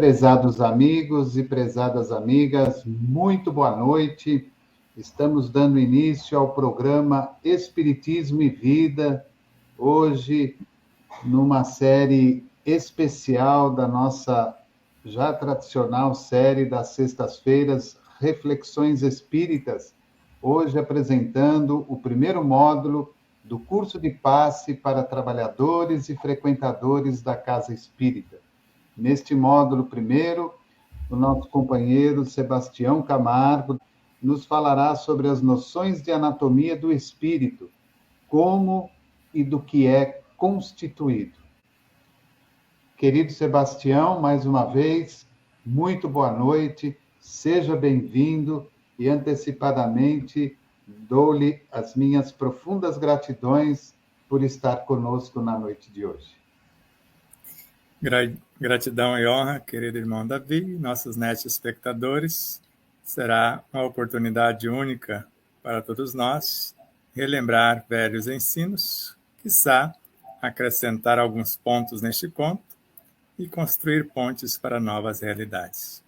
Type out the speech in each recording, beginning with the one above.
Prezados amigos e prezadas amigas, muito boa noite. Estamos dando início ao programa Espiritismo e Vida, hoje numa série especial da nossa já tradicional série das sextas-feiras, Reflexões Espíritas, hoje apresentando o primeiro módulo do curso de passe para trabalhadores e frequentadores da Casa Espírita. Neste módulo primeiro, o nosso companheiro Sebastião Camargo nos falará sobre as noções de anatomia do espírito, como e do que é constituído. Querido Sebastião, mais uma vez, muito boa noite, seja bem-vindo e antecipadamente dou-lhe as minhas profundas gratidões por estar conosco na noite de hoje. Gratidão e honra, querido irmão Davi, nossos netos espectadores. Será uma oportunidade única para todos nós relembrar velhos ensinos, quiçá acrescentar alguns pontos neste conto e construir pontes para novas realidades.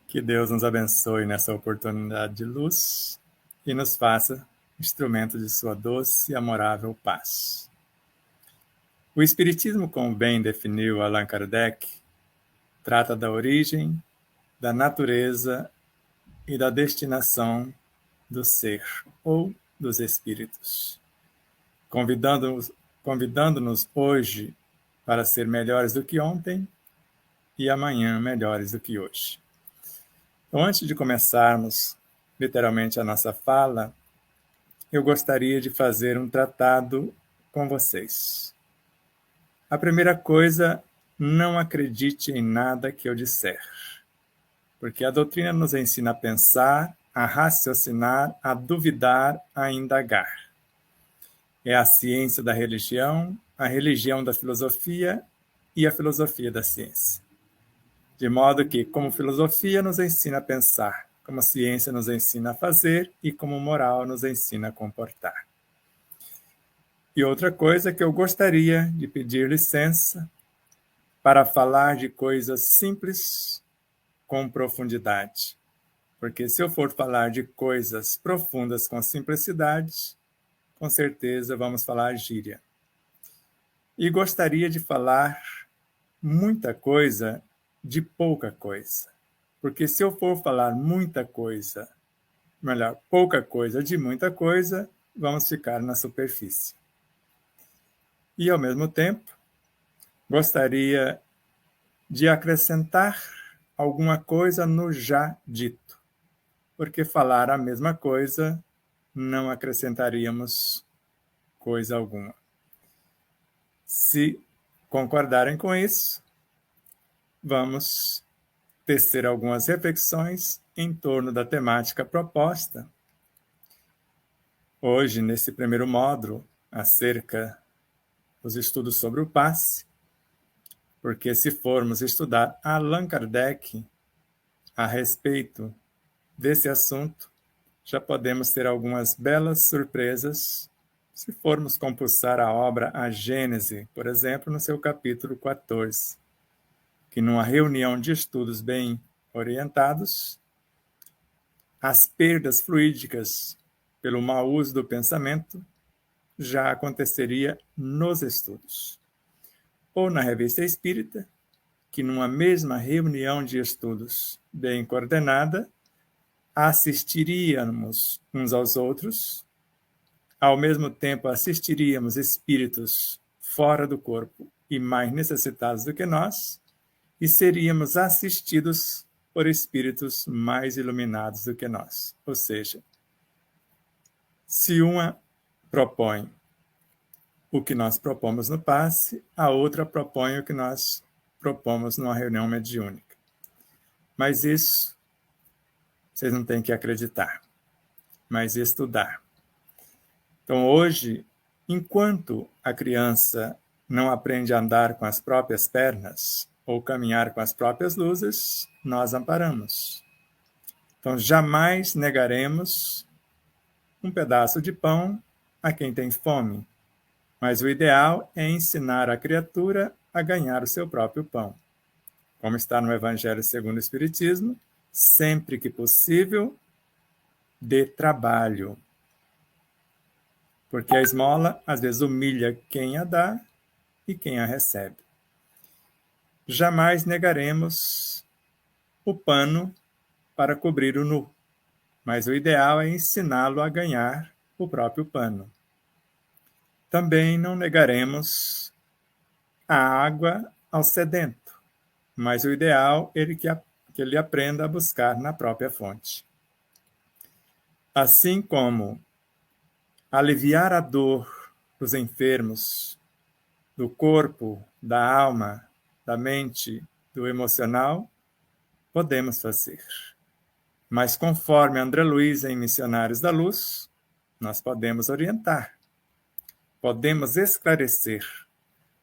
Que Deus nos abençoe nessa oportunidade de luz e nos faça instrumento de sua doce e amorável paz. O Espiritismo, como bem definiu Allan Kardec, trata da origem, da natureza e da destinação do ser ou dos espíritos, convidando-nos hoje para ser melhores do que ontem e amanhã melhores do que hoje. Então, antes de começarmos literalmente a nossa fala, eu gostaria de fazer um tratado com vocês. A primeira coisa, não acredite em nada que eu disser, porque a doutrina nos ensina a pensar, a raciocinar, a duvidar, a indagar. É a ciência da religião, a religião da filosofia e a filosofia da ciência. De modo que, como filosofia nos ensina a pensar, como a ciência nos ensina a fazer e como moral nos ensina a comportar. E outra coisa que eu gostaria de pedir licença para falar de coisas simples com profundidade. Porque se eu for falar de coisas profundas com simplicidade, com certeza vamos falar gíria. E gostaria de falar muita coisa de pouca coisa. Porque se eu for falar muita coisa, melhor, pouca coisa de muita coisa, vamos ficar na superfície. E, ao mesmo tempo, gostaria de acrescentar alguma coisa no já dito, porque falar a mesma coisa não acrescentaríamos coisa alguma. Se concordarem com isso, vamos tecer algumas reflexões em torno da temática proposta hoje, nesse primeiro módulo, acerca dos estudos sobre o passe, porque se formos estudar Allan Kardec a respeito desse assunto, já podemos ter algumas belas surpresas se formos compulsar a obra A Gênese, por exemplo, no seu capítulo 14, que numa reunião de estudos bem orientados, as perdas fluídicas pelo mau uso do pensamento já aconteceria nos estudos. Ou na Revista Espírita, que numa mesma reunião de estudos bem coordenada, assistiríamos uns aos outros, ao mesmo tempo assistiríamos espíritos fora do corpo e mais necessitados do que nós, e seríamos assistidos por espíritos mais iluminados do que nós. Ou seja, se uma propõe o que nós propomos no passe, a outra propõe o que nós propomos numa reunião mediúnica. Mas isso vocês não têm que acreditar, mas estudar. Então, hoje, enquanto a criança não aprende a andar com as próprias pernas ou caminhar com as próprias luzes, nós amparamos. Então, jamais negaremos um pedaço de pão a quem tem fome, mas o ideal é ensinar a criatura a ganhar o seu próprio pão. como está no Evangelho segundo o Espiritismo, sempre que possível, dê trabalho. Porque a esmola, às vezes, humilha quem a dá e quem a recebe. Jamais negaremos o pano para cobrir o nu, mas o ideal é ensiná-lo a ganhar o próprio pano. Também não negaremos a água ao sedento, mas o ideal é que ele aprenda a buscar na própria fonte. Assim como aliviar a dor dos enfermos, do corpo, da alma, da mente, do emocional, podemos fazer. Mas conforme André Luiz em Missionários da Luz, nós podemos orientar, podemos esclarecer,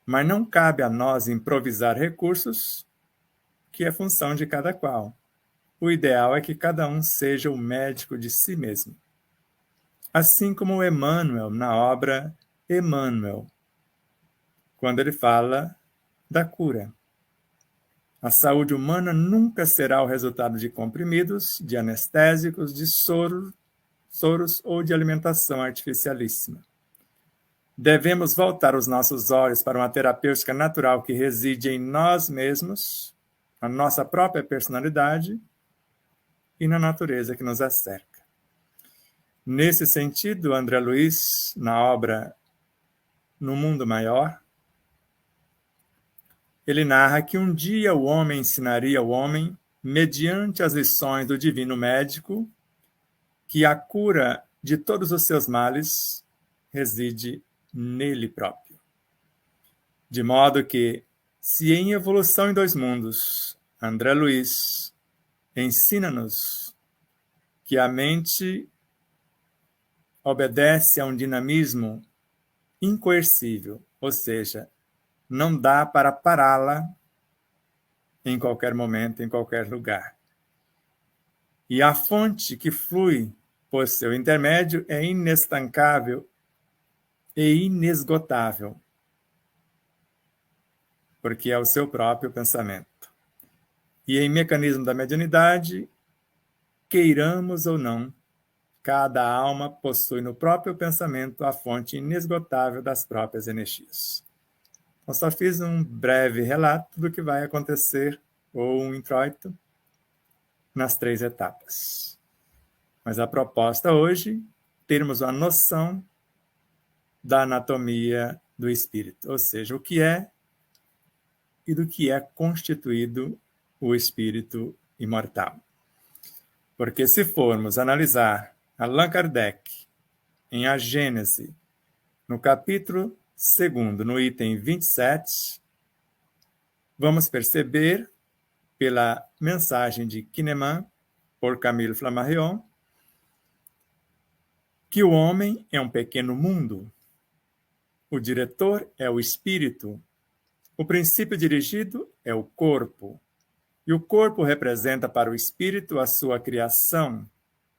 mas não cabe a nós improvisar recursos, que é função de cada qual. O ideal é que cada um seja o médico de si mesmo. Assim como Emmanuel, na obra Emmanuel, quando ele fala da cura. A saúde humana nunca será o resultado de comprimidos, de anestésicos, de soros ou de alimentação artificialíssima. Devemos voltar os nossos olhos para uma terapêutica natural que reside em nós mesmos, na nossa própria personalidade e na natureza que nos cerca. Nesse sentido, André Luiz, na obra No Mundo Maior, ele narra que um dia o homem ensinaria ao homem, mediante as lições do divino médico, que a cura de todos os seus males reside nele próprio. De modo que, se em Evolução em Dois Mundos, André Luiz ensina-nos que a mente obedece a um dinamismo incoercível, ou seja, não dá para pará-la em qualquer momento, em qualquer lugar. E a fonte que flui por seu intermédio é inestancável e inesgotável, porque é o seu próprio pensamento. E em mecanismo da mediunidade, queiramos ou não, cada alma possui no próprio pensamento a fonte inesgotável das próprias energias. Eu só fiz um breve relato do que vai acontecer, ou um introito, nas 3 etapas. Mas a proposta hoje, termos uma noção da anatomia do espírito, ou seja, o que é e do que é constituído o espírito imortal. Porque se formos analisar Allan Kardec em A Gênese, no capítulo 2º, no item 27, vamos perceber, pela mensagem de Kahneman, por Camille Flammarion, que o homem é um pequeno mundo, o diretor é o espírito, o princípio dirigido é o corpo, e o corpo representa para o espírito a sua criação,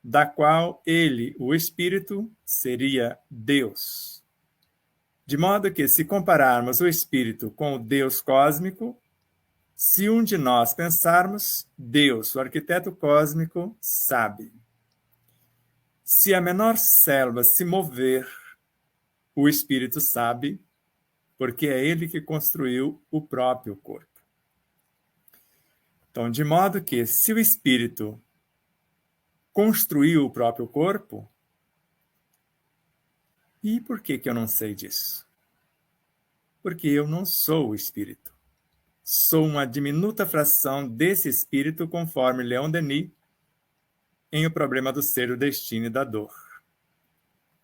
da qual ele, o espírito, seria Deus. De modo que, se compararmos o espírito com o Deus cósmico, se um de nós pensarmos, Deus, o arquiteto cósmico, sabe. Se a menor célula se mover, o espírito sabe, porque é ele que construiu o próprio corpo. Então, de modo que, se o espírito construiu o próprio corpo, e por que eu não sei disso? Porque eu não sou o espírito. Sou uma diminuta fração desse espírito, conforme Leon Denis, em O Problema do Ser, do Destino e da Dor.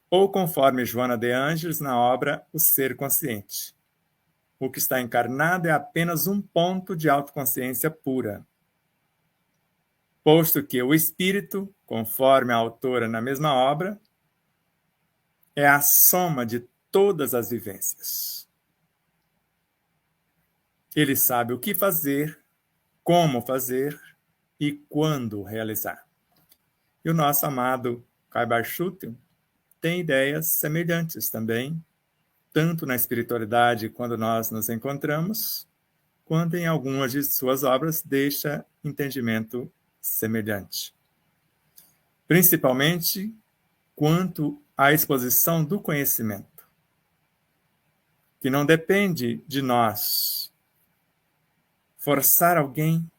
Ou conforme Joana de Ângeles, na obra O Ser Consciente. O que está encarnado é apenas um ponto de autoconsciência pura. Posto que o espírito, conforme a autora na mesma obra, é a soma de todas as vivências. Ele sabe o que fazer, como fazer e quando realizar. E o nosso amado Kaibar Schutel tem ideias semelhantes também, tanto na espiritualidade quando nós nos encontramos, quanto em algumas de suas obras deixa entendimento semelhante. Principalmente quanto à exposição do conhecimento, que não depende de nós forçar alguém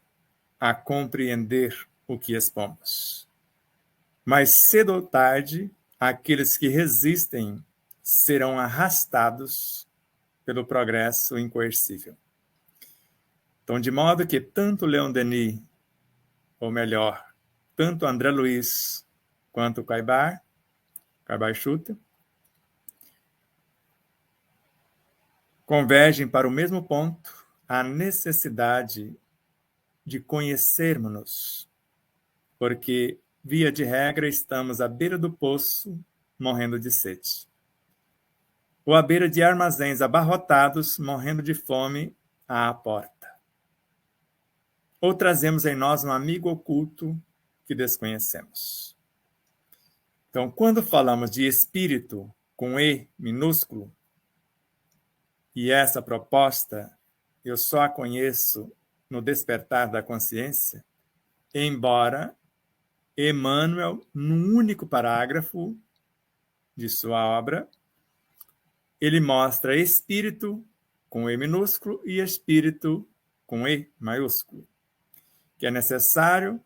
a compreender o que expomos. Mas cedo ou tarde, aqueles que resistem serão arrastados pelo progresso incoercível. Então, de modo que tanto Leon Denis, ou melhor, tanto André Luiz quanto Caibart-Schulte, convergem para o mesmo ponto, a necessidade de conhecermos-nos, porque, via de regra, estamos à beira do poço, morrendo de sede, ou à beira de armazéns abarrotados, morrendo de fome à porta. Ou trazemos em nós um amigo oculto que desconhecemos. Então, quando falamos de espírito com E minúsculo, e essa proposta eu só a conheço no despertar da consciência, embora Emmanuel, num único parágrafo de sua obra, ele mostra espírito com E minúsculo e espírito com E maiúsculo, que é necessário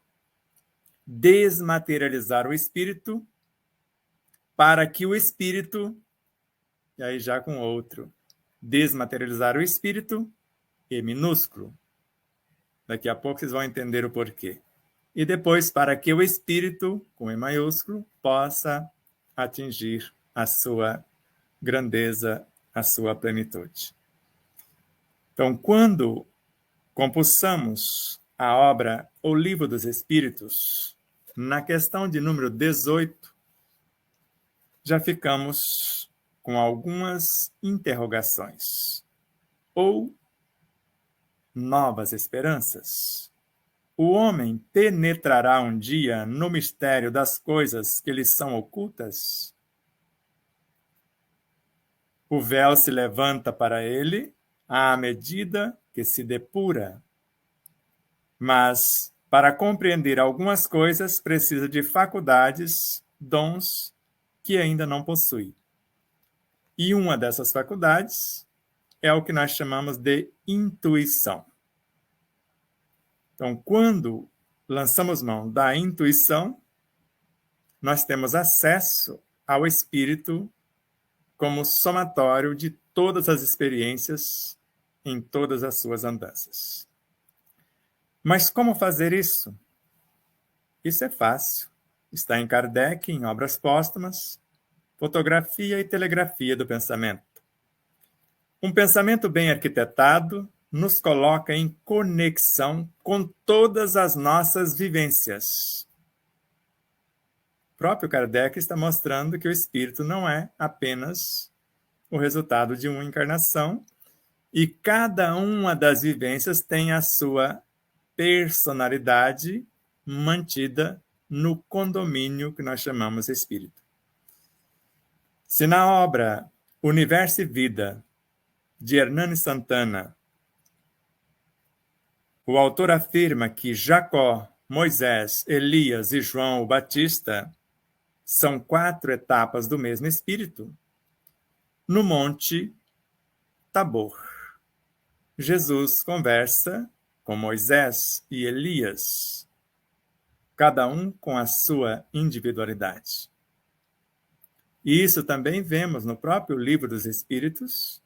desmaterializar o espírito para que o espírito, e aí já com outro, desmaterializar o espírito, E minúsculo. Daqui a pouco vocês vão entender o porquê. E depois, para que o espírito, com E maiúsculo, possa atingir a sua grandeza, a sua plenitude. Então, quando compulsamos a obra O Livro dos Espíritos, na questão de número 18, já ficamos com algumas interrogações ou novas esperanças. O homem penetrará um dia no mistério das coisas que lhe são ocultas? O véu se levanta para ele à medida que se depura. Mas, para compreender algumas coisas, precisa de faculdades, dons que ainda não possui. E uma dessas faculdades é o que nós chamamos de intuição. Então, quando lançamos mão da intuição, nós temos acesso ao espírito como somatório de todas as experiências em todas as suas andanças. Mas como fazer isso? Isso é fácil. Está em Kardec, em Obras Póstumas, Fotografia e Telegrafia do Pensamento. Um pensamento bem arquitetado nos coloca em conexão com todas as nossas vivências. O próprio Kardec está mostrando que o espírito não é apenas o resultado de uma encarnação e cada uma das vivências tem a sua personalidade mantida no condomínio que nós chamamos espírito. Se na obra Universo e Vida, de Hernani Santana, o autor afirma que Jacó, Moisés, Elias e João o Batista são 4 etapas do mesmo espírito, no Monte Tabor, Jesus conversa com Moisés e Elias, cada um com a sua individualidade. E isso também vemos no próprio Livro dos Espíritos,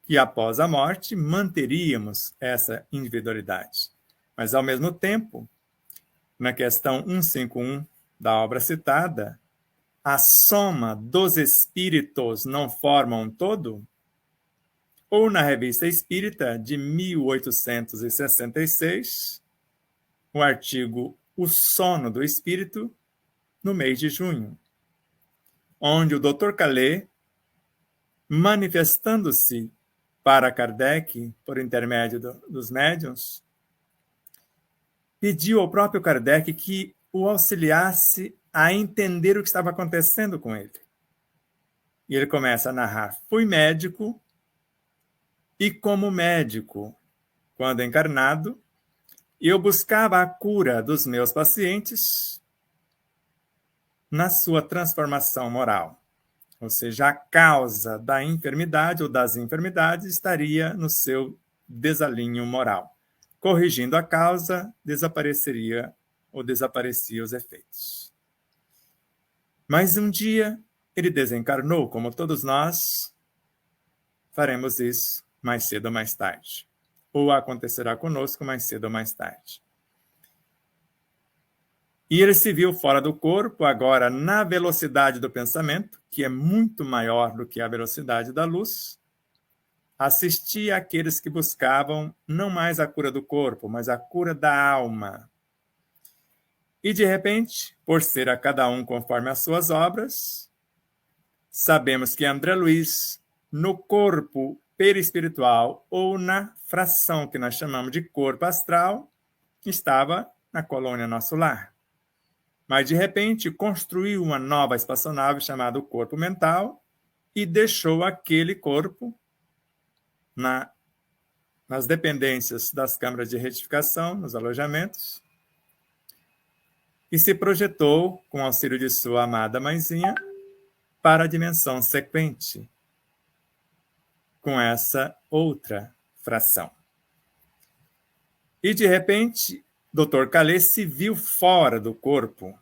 que após a morte manteríamos essa individualidade. Mas, ao mesmo tempo, na questão 151 da obra citada, a soma dos espíritos não forma um todo? Ou na Revista Espírita, de 1866, o artigo O Sono do Espírito, no mês de junho, onde o Dr. Calais, manifestando-se para Kardec, por intermédio dos médiuns, pediu ao próprio Kardec que o auxiliasse a entender o que estava acontecendo com ele. E ele começa a narrar: fui médico, e como médico, quando encarnado, eu buscava a cura dos meus pacientes na sua transformação moral. Ou seja, a causa da enfermidade ou das enfermidades estaria no seu desalinho moral. Corrigindo a causa, desapareceria ou desaparecia os efeitos. Mas um dia ele desencarnou, como todos nós faremos isso mais cedo ou mais tarde. Ou acontecerá conosco mais cedo ou mais tarde. E ele se viu fora do corpo, agora na velocidade do pensamento, que é muito maior do que a velocidade da luz, assistia àqueles que buscavam não mais a cura do corpo, mas a cura da alma. E, de repente, por ser a cada um conforme as suas obras, sabemos que André Luiz, no corpo perispiritual ou na fração que nós chamamos de corpo astral, estava na colônia Nosso Lar. Mas, de repente, construiu uma nova espaçonave chamada corpo mental e deixou aquele corpo nas dependências das câmaras de retificação, nos alojamentos, e se projetou, com auxílio de sua amada mãezinha, para a dimensão sequente, com essa outra fração. E, de repente, Dr. Calais se viu fora do corpo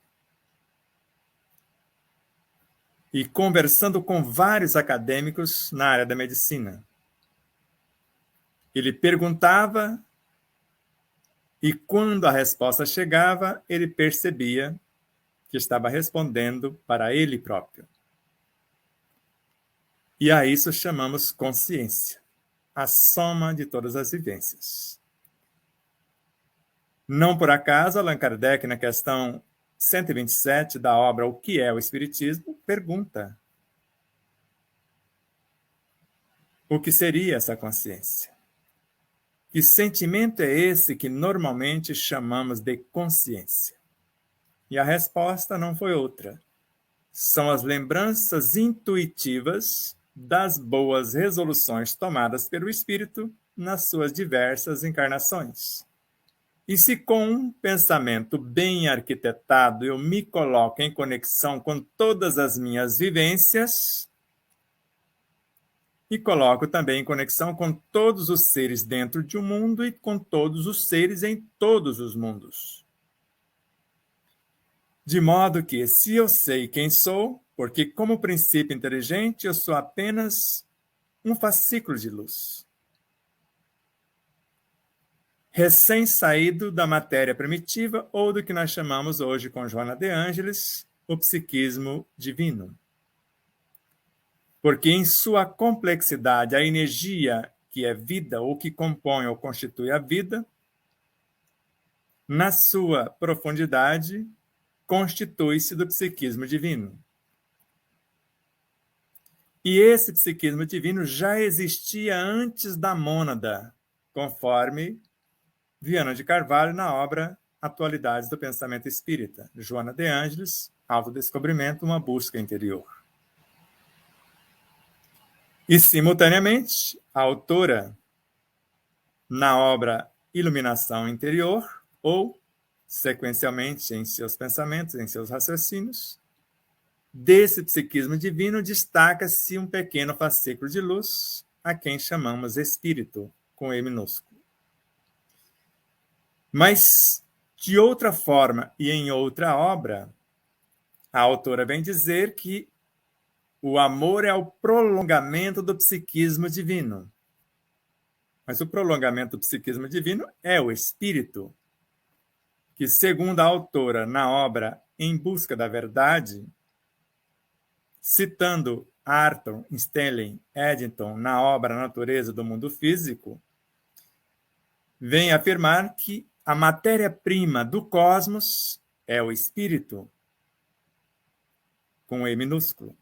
e conversando com vários acadêmicos na área da medicina. Ele perguntava e, quando a resposta chegava, ele percebia que estava respondendo para ele próprio. E a isso chamamos consciência, a soma de todas as vivências. Não por acaso, Allan Kardec, na questão 127 da obra O que é o Espiritismo, pergunta: o que seria essa consciência? Que sentimento é esse que normalmente chamamos de consciência? E a resposta não foi outra. São as lembranças intuitivas das boas resoluções tomadas pelo espírito nas suas diversas encarnações. E se com um pensamento bem arquitetado eu me coloco em conexão com todas as minhas vivências, e coloco também em conexão com todos os seres dentro de um mundo e com todos os seres em todos os mundos. De modo que, se eu sei quem sou, porque como princípio inteligente eu sou apenas um fascículo de luz, recém-saído da matéria primitiva ou do que nós chamamos hoje com Joana de Ângeles, o psiquismo divino. Porque em sua complexidade, a energia que é vida ou que compõe ou constitui a vida, na sua profundidade, constitui-se do psiquismo divino. E esse psiquismo divino já existia antes da mônada, conforme Viana de Carvalho na obra Atualidades do Pensamento Espírita, Joana de Ângeles, Autodescobrimento, uma busca interior. E, simultaneamente, a autora, na obra Iluminação Interior, ou, sequencialmente, em seus pensamentos, em seus raciocínios, desse psiquismo divino destaca-se um pequeno fascículo de luz, a quem chamamos espírito, com E minúsculo. Mas, de outra forma e em outra obra, a autora vem dizer que o amor é o prolongamento do psiquismo divino. Mas o prolongamento do psiquismo divino é o espírito, que, segundo a autora na obra Em Busca da Verdade, citando Arthur Stanley Eddington na obra Natureza do Mundo Físico, vem afirmar que a matéria-prima do cosmos é o espírito, com E minúsculo.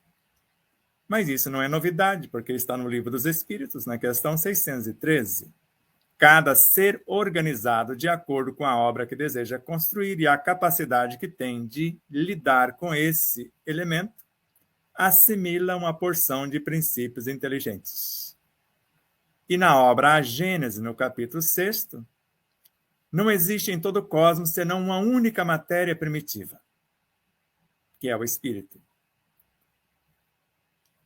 Mas isso não é novidade, porque está no Livro dos Espíritos, na questão 613. Cada ser organizado de acordo com a obra que deseja construir e a capacidade que tem de lidar com esse elemento, assimila uma porção de princípios inteligentes. E na obra A Gênese, no capítulo 6º, não existe em todo o cosmos senão uma única matéria primitiva, que é o espírito.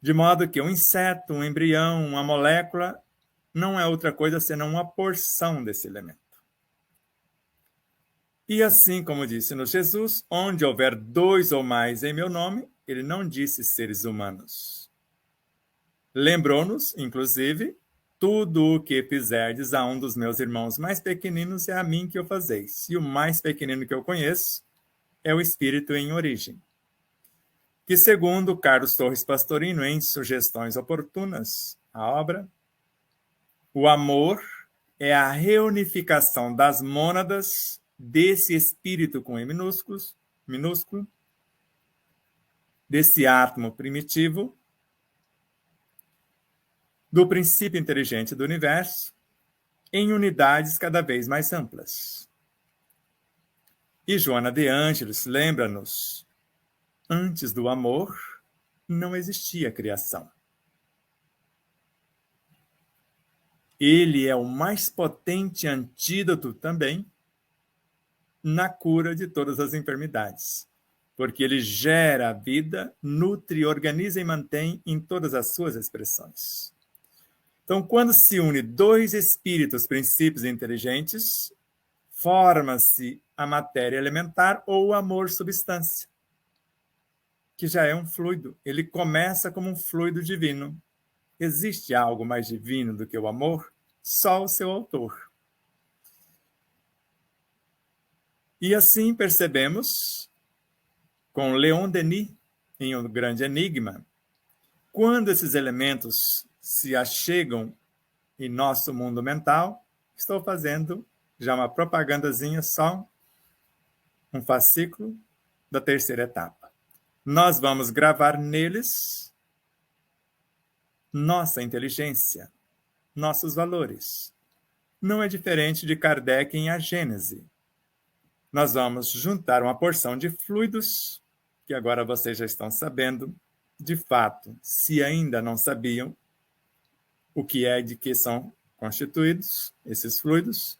De modo que um inseto, um embrião, uma molécula, não é outra coisa senão uma porção desse elemento. E assim como disse-nos Jesus, onde houver 2 ou mais em meu nome, ele não disse seres humanos. Lembrou-nos, inclusive, tudo o que fizerdes a um dos meus irmãos mais pequeninos é a mim que o fazeis. E o mais pequenino que eu conheço é o Espírito em origem. Que, segundo Carlos Torres Pastorino, em Sugestões Oportunas, a obra, o amor é a reunificação das mônadas desse espírito com E minúsculo, desse átomo primitivo, do princípio inteligente do universo, em unidades cada vez mais amplas. E Joana de Ângeles lembra-nos, antes do amor, não existia criação. Ele é o mais potente antídoto também na cura de todas as enfermidades, porque ele gera a vida, nutre, organiza e mantém em todas as suas expressões. Então, quando se une 2 espíritos, princípios inteligentes, forma-se a matéria elementar ou o amor substância, que já é um fluido. Ele começa como um fluido divino. Existe algo mais divino do que o amor? Só o seu autor. E assim percebemos, com Leon Denis, em O Grande Enigma, quando esses elementos se achegam em nosso mundo mental, estou fazendo já uma propagandazinha, só um fascículo da 3ª etapa. Nós vamos gravar neles nossa inteligência, nossos valores. Não é diferente de Kardec em A Gênese. Nós vamos juntar uma porção de fluidos, que agora vocês já estão sabendo, de fato, se ainda não sabiam, o que é e de que são constituídos esses fluidos.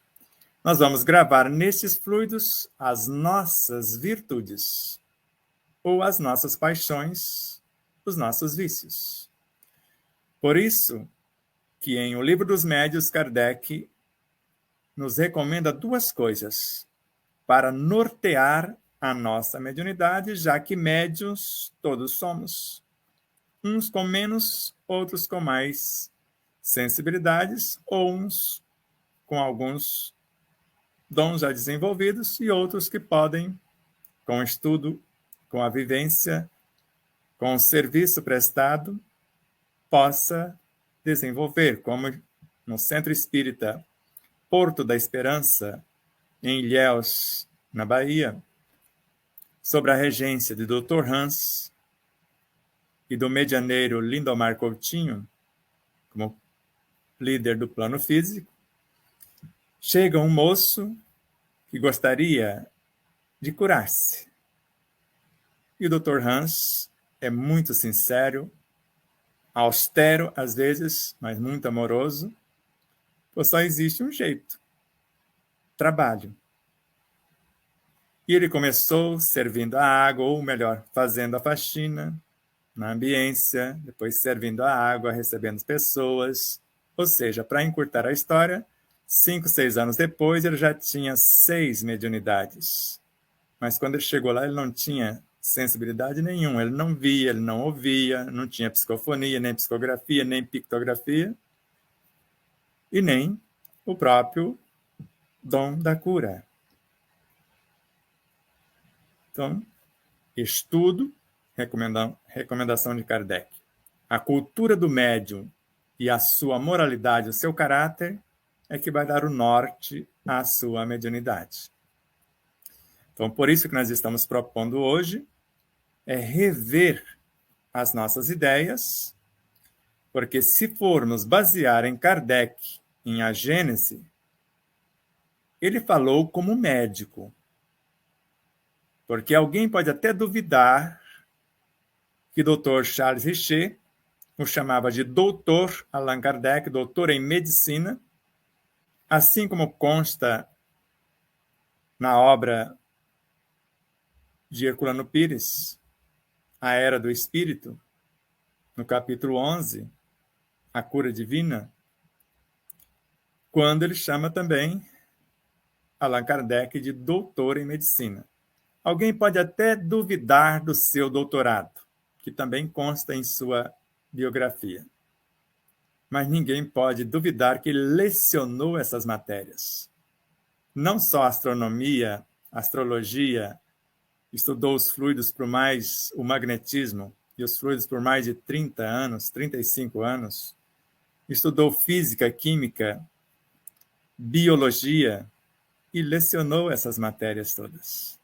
Nós vamos gravar nesses fluidos as nossas virtudes, ou as nossas paixões, os nossos vícios. Por isso que em O Livro dos Médiuns, Kardec nos recomenda 2 coisas para nortear a nossa mediunidade, já que médiuns todos somos. Uns com menos, outros com mais sensibilidades, ou uns com alguns dons já desenvolvidos e outros que podem, com o estudo, com a vivência, com o serviço prestado, possa desenvolver, como no Centro Espírita Porto da Esperança, em Ilhéus, na Bahia, sob a regência de Dr. Hans e do medianeiro Lindomar Coutinho, como líder do plano físico, chega um moço que gostaria de curar-se. E o Dr. Hans é muito sincero, austero às vezes, mas muito amoroso, pois só existe um jeito: trabalho. E ele começou servindo a água, ou melhor, fazendo a faxina na ambiência, depois servindo a água, recebendo pessoas. Ou seja, para encurtar a história, 5, 6 anos depois, ele já tinha 6 mediunidades. Mas quando ele chegou lá, ele não tinha sensibilidade nenhuma. Ele não via, ele não ouvia, não tinha psicofonia, nem psicografia, nem pictografia, e nem o próprio dom da cura. Então, estudo, recomendação de Kardec. A cultura do médium e a sua moralidade, o seu caráter, é que vai dar o norte à sua mediunidade. Então, por isso que nós estamos propondo hoje é rever as nossas ideias, porque se formos basear em Kardec, em A Gênese, ele falou como médico. Porque alguém pode até duvidar que Dr. Charles Richer o chamava de doutor Allan Kardec, doutor em medicina, assim como consta na obra de Herculano Pires, A Era do Espírito, no capítulo 11, A Cura Divina, quando ele chama também Allan Kardec de doutor em medicina. Alguém pode até duvidar do seu doutorado, que também consta em sua biografia. Mas ninguém pode duvidar que ele lecionou essas matérias. Não só astronomia, astrologia, estudou os fluidos por mais o magnetismo e os fluidos por mais de 30 anos, 35 anos. Estudou física, química, biologia e lecionou essas matérias todas.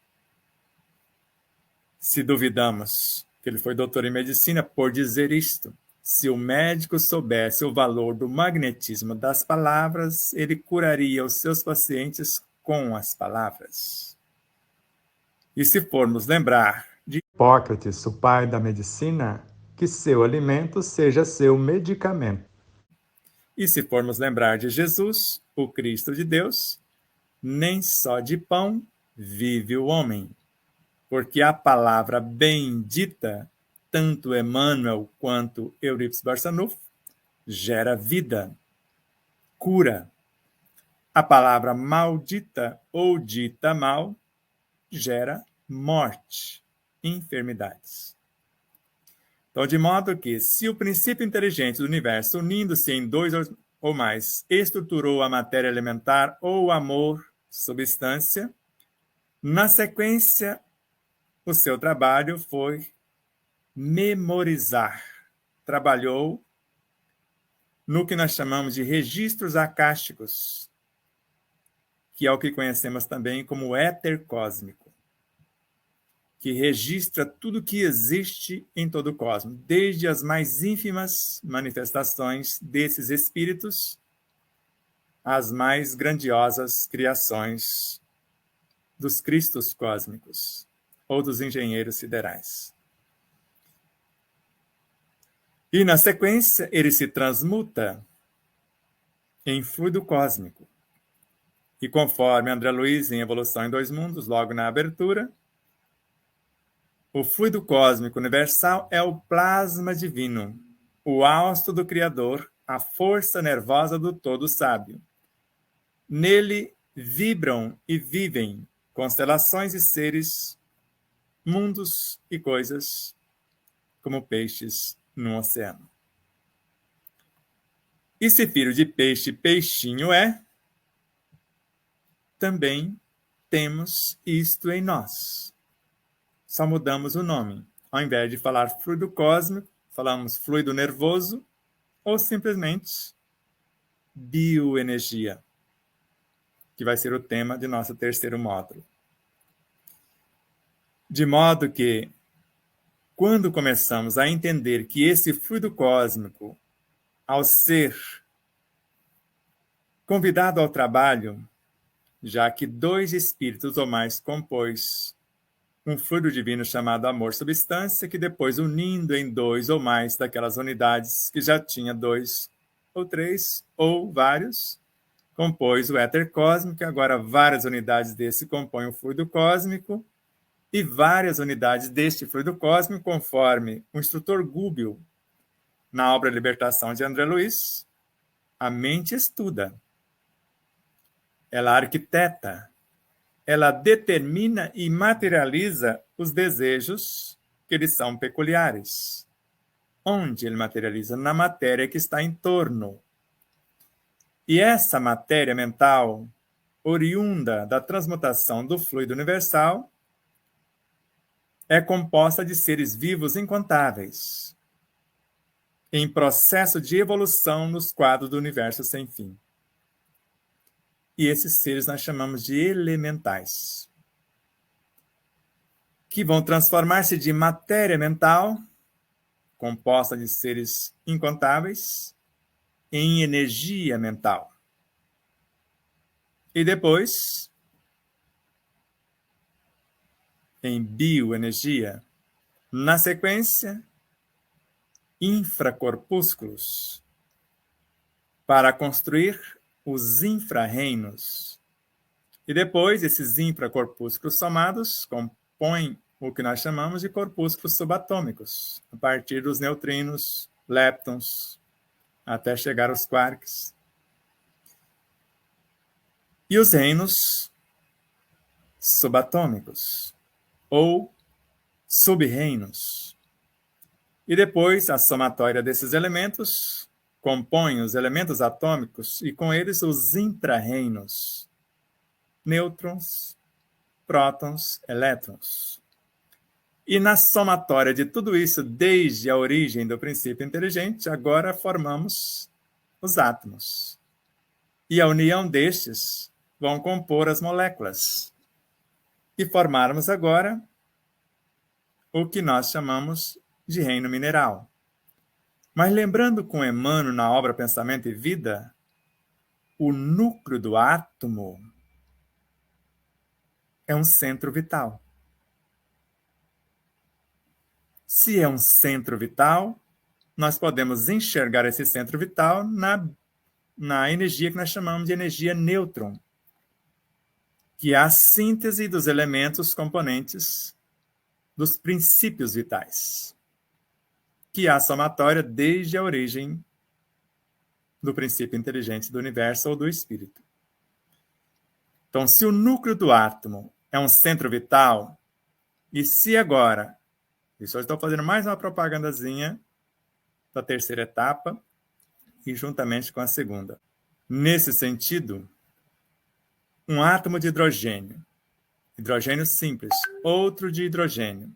Se duvidamos que ele foi doutor em medicina por dizer isto, se o médico soubesse o valor do magnetismo das palavras, ele curaria os seus pacientes com as palavras. E se formos lembrar de Hipócrates, o pai da medicina, que seu alimento seja seu medicamento. E se formos lembrar de Jesus, o Cristo de Deus, nem só de pão vive o homem, porque a palavra bendita, tanto Emmanuel quanto Eurípides Barçanufo, gera vida, cura. A palavra maldita ou dita mal gera morte, enfermidades. Então, de modo que, se o princípio inteligente do universo, unindo-se em dois ou mais, estruturou a matéria elementar ou o amor, substância, na sequência, o seu trabalho foi memorizar. Trabalhou no que nós chamamos de registros acásticos, que é o que conhecemos também como éter cósmico, que registra tudo que existe em todo o cosmos, desde as mais ínfimas manifestações desses espíritos às mais grandiosas criações dos cristos cósmicos ou dos engenheiros siderais. E, na sequência, ele se transmuta em fluido cósmico. E conforme André Luiz, em Evolução em Dois Mundos, logo na abertura, o fluido cósmico universal é o plasma divino, o hausto do Criador, a força nervosa do todo sábio. Nele vibram e vivem constelações e seres, mundos e coisas, como peixes no oceano. E se filho de peixe, peixinho é, também temos isto em nós. Só mudamos o nome. Ao invés de falar fluido cósmico, falamos fluido nervoso ou simplesmente bioenergia, que vai ser o tema de nosso terceiro módulo. De modo que, quando começamos a entender que esse fluido cósmico, ao ser convidado ao trabalho, já que dois espíritos ou mais compôs um fluido divino chamado amor-substância, que depois, unindo em dois ou mais daquelas unidades que já tinha dois ou três ou vários, compôs o éter cósmico, e agora várias unidades desse compõem o fluido cósmico, e várias unidades deste fluido cósmico, conforme o instrutor Gúbio, na obra Libertação de André Luiz, a mente estuda. Ela arquiteta, ela determina e materializa os desejos que lhe são peculiares. Onde ele materializa? Na matéria que está em torno. E essa matéria mental, oriunda da transmutação do fluido universal, é composta de seres vivos incontáveis, em processo de evolução nos quadros do universo sem fim. E esses seres nós chamamos de elementais, que vão transformar-se de matéria mental, composta de seres incontáveis, em energia mental. E depois, em bioenergia. Na sequência, infracorpúsculos para construir os infra-reinos. E depois, esses infracorpúsculos somados compõem o que nós chamamos de corpúsculos subatômicos, a partir dos neutrinos, leptons, até chegar aos quarks. E os reinos subatômicos, ou sub-reinos. E depois, a somatória desses elementos compõe os elementos atômicos e com eles os intra-reinos, nêutrons, prótons, elétrons. E na somatória de tudo isso, desde a origem do princípio inteligente, agora formamos os átomos. E a união destes vão compor as moléculas. E formarmos agora o que nós chamamos de reino mineral. Mas lembrando com Emmanuel na obra Pensamento e Vida, o núcleo do átomo é um centro vital. Se é um centro vital, nós podemos enxergar esse centro vital na energia que nós chamamos de energia nêutron, que é a síntese dos elementos componentes dos princípios vitais, que é a somatória desde a origem do princípio inteligente do universo ou do espírito. Então, se o núcleo do átomo é um centro vital, e se agora, isso eu estou fazendo mais uma propagandazinha da terceira etapa, e juntamente com a segunda. Nesse sentido, um átomo de hidrogênio simples, outro de hidrogênio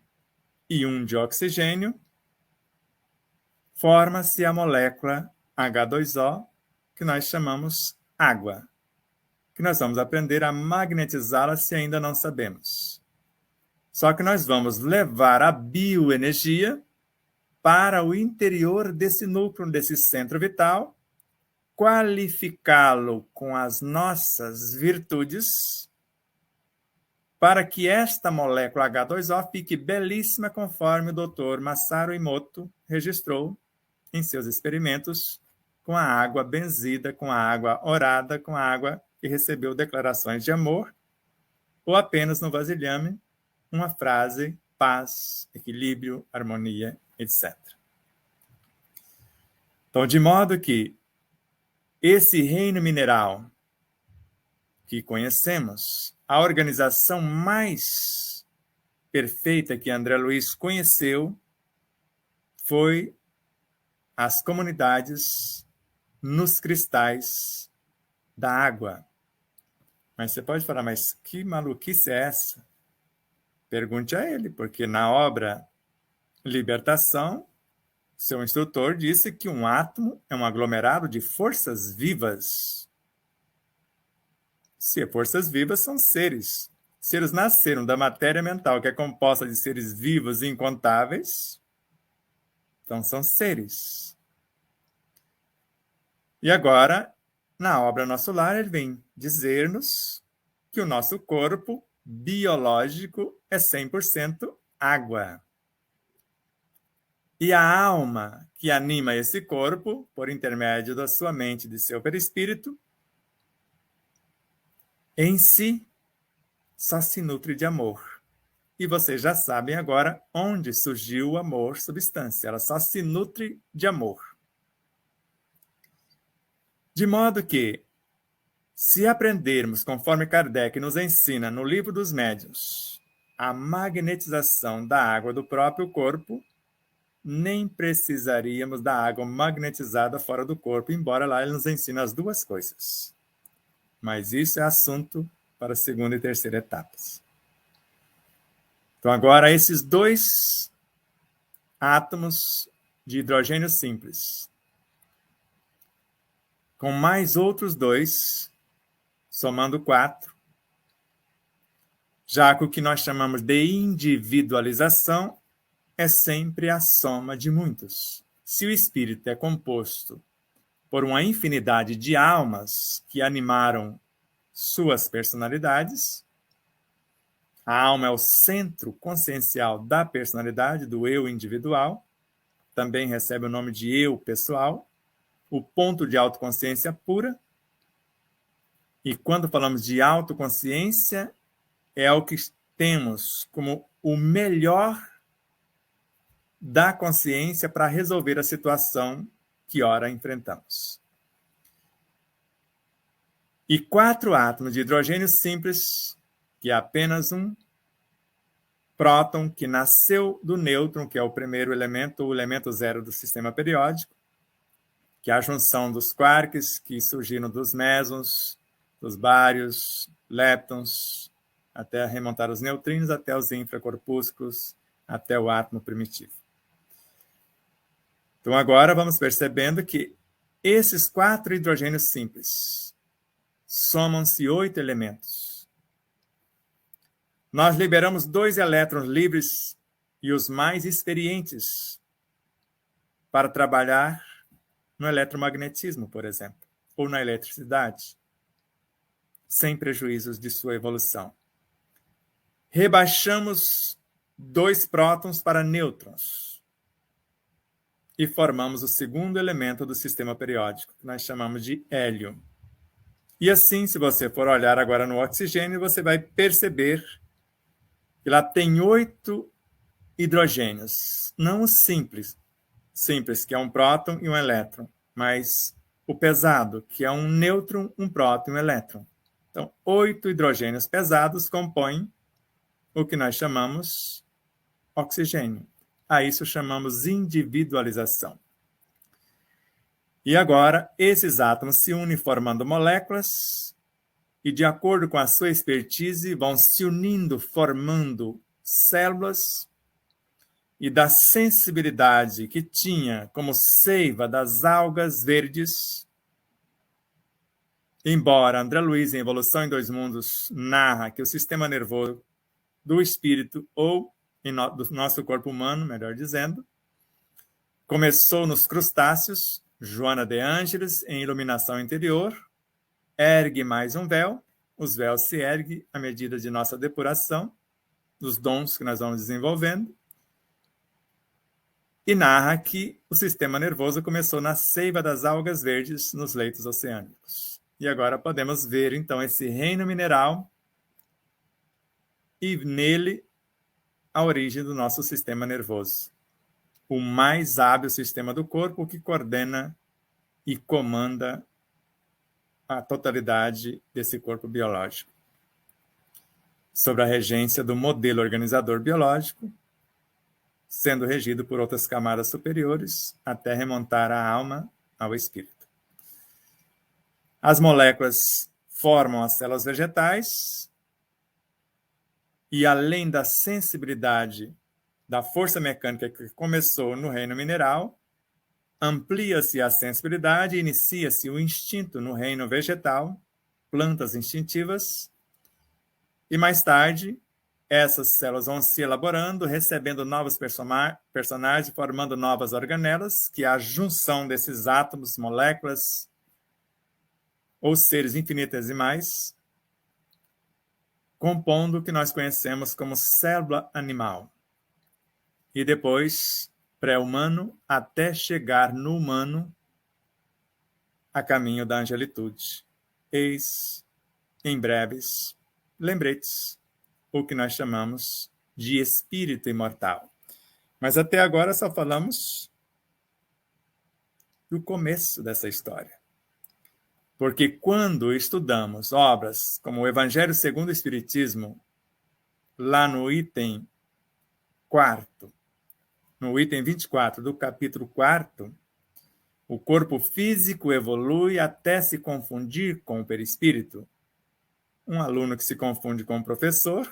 e um de oxigênio, forma-se a molécula H2O, que nós chamamos água, que nós vamos aprender a magnetizá-la se ainda não sabemos. Só que nós vamos levar a bioenergia para o interior desse núcleo, desse centro vital, qualificá-lo com as nossas virtudes, para que esta molécula H2O fique belíssima, conforme o Dr. Masaru Emoto registrou em seus experimentos com a água benzida, com a água orada, com a água que recebeu declarações de amor, ou apenas no vasilhame, uma frase, paz, equilíbrio, harmonia, etc. Então, de modo que esse reino mineral que conhecemos, a organização mais perfeita que André Luiz conheceu foi as comunidades nos cristais da água. Mas você pode falar, mas que maluquice é essa? Pergunte a ele, porque na obra Libertação, seu instrutor disse que um átomo é um aglomerado de forças vivas. Se forças vivas são seres. Se eles nasceram da matéria mental, que é composta de seres vivos e incontáveis, então são seres. E agora, na obra Nosso Lar, ele vem dizer-nos que o nosso corpo biológico é 100% água. E a alma que anima esse corpo, por intermédio da sua mente e de seu perispírito, em si só se nutre de amor. E vocês já sabem agora onde surgiu o amor substância. Ela só se nutre de amor. De modo que, se aprendermos, conforme Kardec nos ensina no Livro dos Médiuns, a magnetização da água do próprio corpo, nem precisaríamos da água magnetizada fora do corpo, embora lá ele nos ensine as duas coisas. Mas isso é assunto para a segunda e terceira etapas. Então, agora, esses dois átomos de hidrogênio simples, com mais outros dois, somando 4, já que o que nós chamamos de individualização é sempre a soma de muitos. Se o espírito é composto por uma infinidade de almas que animaram suas personalidades, a alma é o centro consciencial da personalidade, do eu individual, também recebe o nome de eu pessoal, o ponto de autoconsciência pura. E quando falamos de autoconsciência, é o que temos como o melhor da consciência para resolver a situação que ora enfrentamos. E 4 átomos de hidrogênio simples, que é apenas um próton que nasceu do nêutron, que é o primeiro elemento, o elemento zero do sistema periódico, que é a junção dos quarks que surgiram dos mesons, dos bários, leptons, até remontar os neutrinos, até os infracorpúsculos, até o átomo primitivo. Então, agora vamos percebendo que esses 4 hidrogênios simples somam-se 8 elementos. Nós liberamos 2 elétrons livres e os mais experientes para trabalhar no eletromagnetismo, por exemplo, ou na eletricidade, sem prejuízos de sua evolução. Rebaixamos 2 prótons para nêutrons e formamos o segundo elemento do sistema periódico, que nós chamamos de hélio. E assim, se você for olhar agora no oxigênio, você vai perceber que lá tem 8 hidrogênios, não os simples, que é um próton e um elétron, mas o pesado, que é um nêutron, um próton e um elétron. Então, 8 hidrogênios pesados compõem o que nós chamamos oxigênio. A isso chamamos individualização. E agora, esses átomos se unem formando moléculas e, de acordo com a sua expertise, vão se unindo, formando células. E da sensibilidade que tinha como seiva das algas verdes, embora André Luiz, em Evolução em Dois Mundos, narra que o sistema nervoso do espírito, ou do nosso corpo humano, melhor dizendo, começou nos crustáceos. Joana de Ângeles, em Iluminação Interior, ergue mais um véu, os véus se erguem à medida de nossa depuração, dos dons que nós vamos desenvolvendo, e narra que o sistema nervoso começou na seiva das algas verdes nos leitos oceânicos. E agora podemos ver, então, esse reino mineral e, nele, a origem do nosso sistema nervoso. O mais hábil sistema do corpo que coordena e comanda a totalidade desse corpo biológico. Sob a regência do modelo organizador biológico, sendo regido por outras camadas superiores, até remontar a alma ao espírito. As moléculas formam as células vegetais e, além da sensibilidade da força mecânica que começou no reino mineral, amplia-se a sensibilidade e inicia-se o instinto no reino vegetal, plantas instintivas, e mais tarde essas células vão se elaborando, recebendo novos personagens, formando novas organelas, que é a junção desses átomos, moléculas ou seres infinitesimais, compondo o que nós conhecemos como célula animal. E depois, pré-humano, até chegar no humano, a caminho da angelitude. Eis, em breves, lembretes, o que nós chamamos de espírito imortal. Mas até agora só falamos do começo dessa história. Porque quando estudamos obras como o Evangelho segundo o Espiritismo, lá no item 4º, no item 24 do capítulo 4º, o corpo físico evolui até se confundir com o perispírito. Um aluno que se confunde com o professor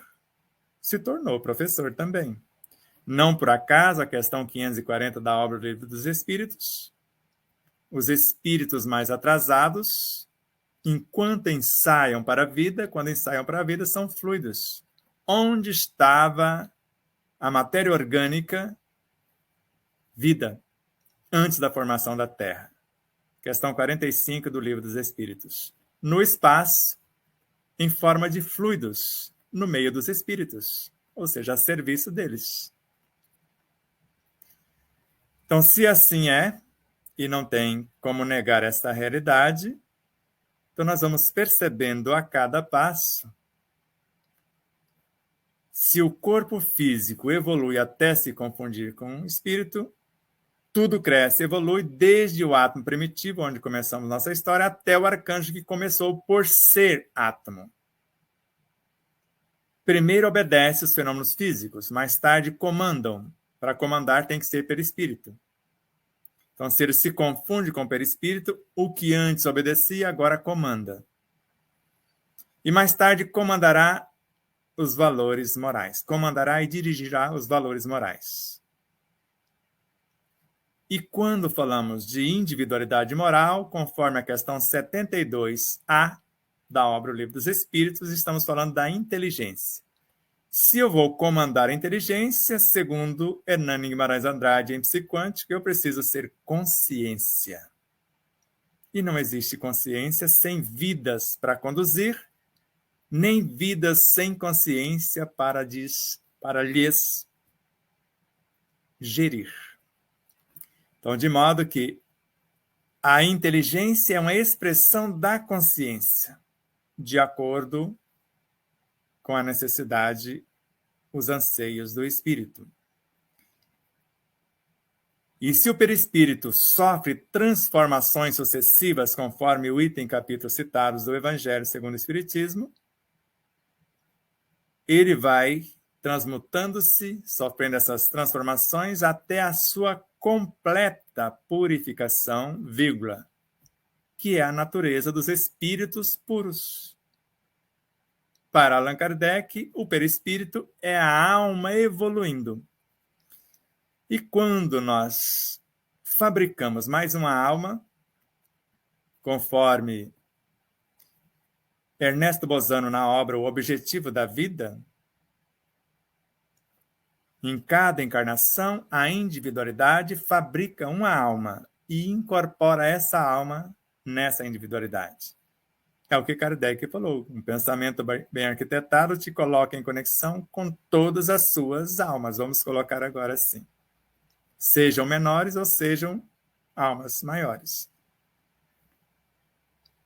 se tornou professor também. Não por acaso, a questão 540 da obra do Livro dos Espíritos, os espíritos mais atrasados, enquanto ensaiam para a vida, quando ensaiam para a vida, são fluidos. Onde estava a matéria orgânica, vida, antes da formação da Terra? Questão 45 do Livro dos Espíritos. No espaço, em forma de fluidos, no meio dos espíritos, ou seja, a serviço deles. Então, se assim é, e não tem como negar esta realidade, então nós vamos percebendo a cada passo se o corpo físico evolui até se confundir com o espírito, tudo cresce, evolui desde o átomo primitivo, onde começamos nossa história, até o arcanjo que começou por ser átomo. Primeiro obedece os fenômenos físicos, mais tarde comandam. Para comandar tem que ser perispírito. Então, se ele se confunde com o perispírito, o que antes obedecia, agora comanda. E mais tarde comandará os valores morais. Comandará e dirigirá os valores morais. E quando falamos de individualidade moral, conforme a questão 72A da obra O Livro dos Espíritos, estamos falando da inteligência. Se eu vou comandar a inteligência, segundo Hernani Guimarães Andrade em Psiquântica, eu preciso ser consciência. E não existe consciência sem vidas para conduzir, nem vidas sem consciência para lhes gerir. Então, de modo que a inteligência é uma expressão da consciência, de acordo com a necessidade, os anseios do espírito. E se o perispírito sofre transformações sucessivas, conforme o item capítulo citados do Evangelho segundo o Espiritismo, ele vai transmutando-se, sofrendo essas transformações até a sua completa purificação, vírgula, que é a natureza dos espíritos puros. Para Allan Kardec, o perispírito é a alma evoluindo. E quando nós fabricamos mais uma alma, conforme Ernesto Bozano na obra O Objetivo da Vida, em cada encarnação, a individualidade fabrica uma alma e incorpora essa alma nessa individualidade. É o que Kardec falou. Um pensamento bem arquitetado te coloca em conexão com todas as suas almas. Vamos colocar agora assim. Sejam menores ou sejam almas maiores.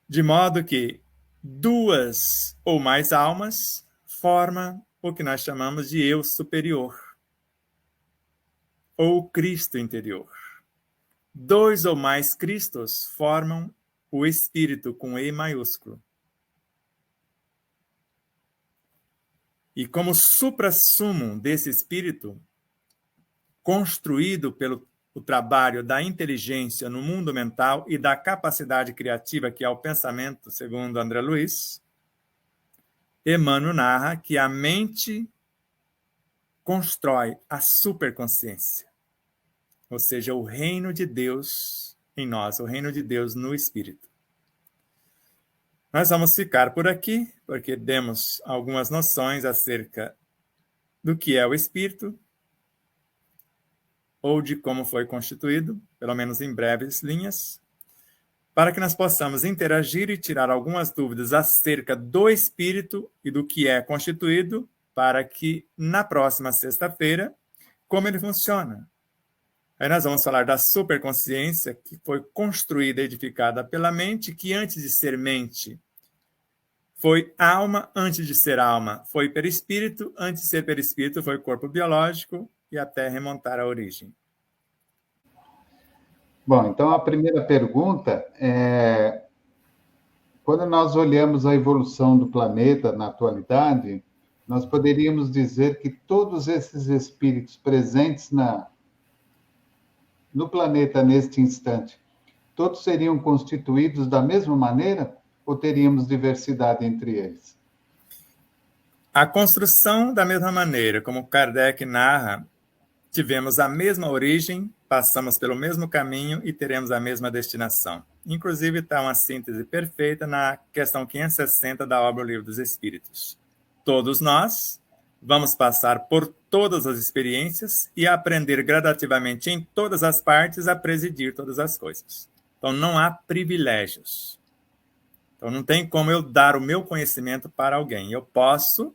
De modo que duas ou mais almas formam o que nós chamamos de eu superior, ou Cristo interior. Dois ou mais Cristos formam o Espírito com E maiúsculo. E como suprassumo desse Espírito, construído pelo o trabalho da inteligência no mundo mental e da capacidade criativa que é o pensamento, segundo André Luiz, Emmanuel narra que a mente constrói a superconsciência, ou seja, o reino de Deus em nós, o reino de Deus no Espírito. Nós vamos ficar por aqui, porque demos algumas noções acerca do que é o Espírito, ou de como foi constituído, pelo menos em breves linhas, para que nós possamos interagir e tirar algumas dúvidas acerca do Espírito e do que é constituído, para que, na próxima sexta-feira, como ele funciona. Aí nós vamos falar da superconsciência, que foi construída e edificada pela mente, que antes de ser mente foi alma, antes de ser alma foi perispírito, antes de ser perispírito foi corpo biológico, e até remontar à origem. Bom, então a primeira pergunta é: quando nós olhamos a evolução do planeta na atualidade, nós poderíamos dizer que todos esses espíritos presentes no planeta neste instante, todos seriam constituídos da mesma maneira ou teríamos diversidade entre eles? A construção da mesma maneira, como Kardec narra, tivemos a mesma origem, passamos pelo mesmo caminho e teremos a mesma destinação. Inclusive, está uma síntese perfeita na questão 560 da obra O Livro dos Espíritos. Todos nós vamos passar por todas as experiências e aprender gradativamente em todas as partes a presidir todas as coisas. Então, não há privilégios. Então, não tem como eu dar o meu conhecimento para alguém. Eu posso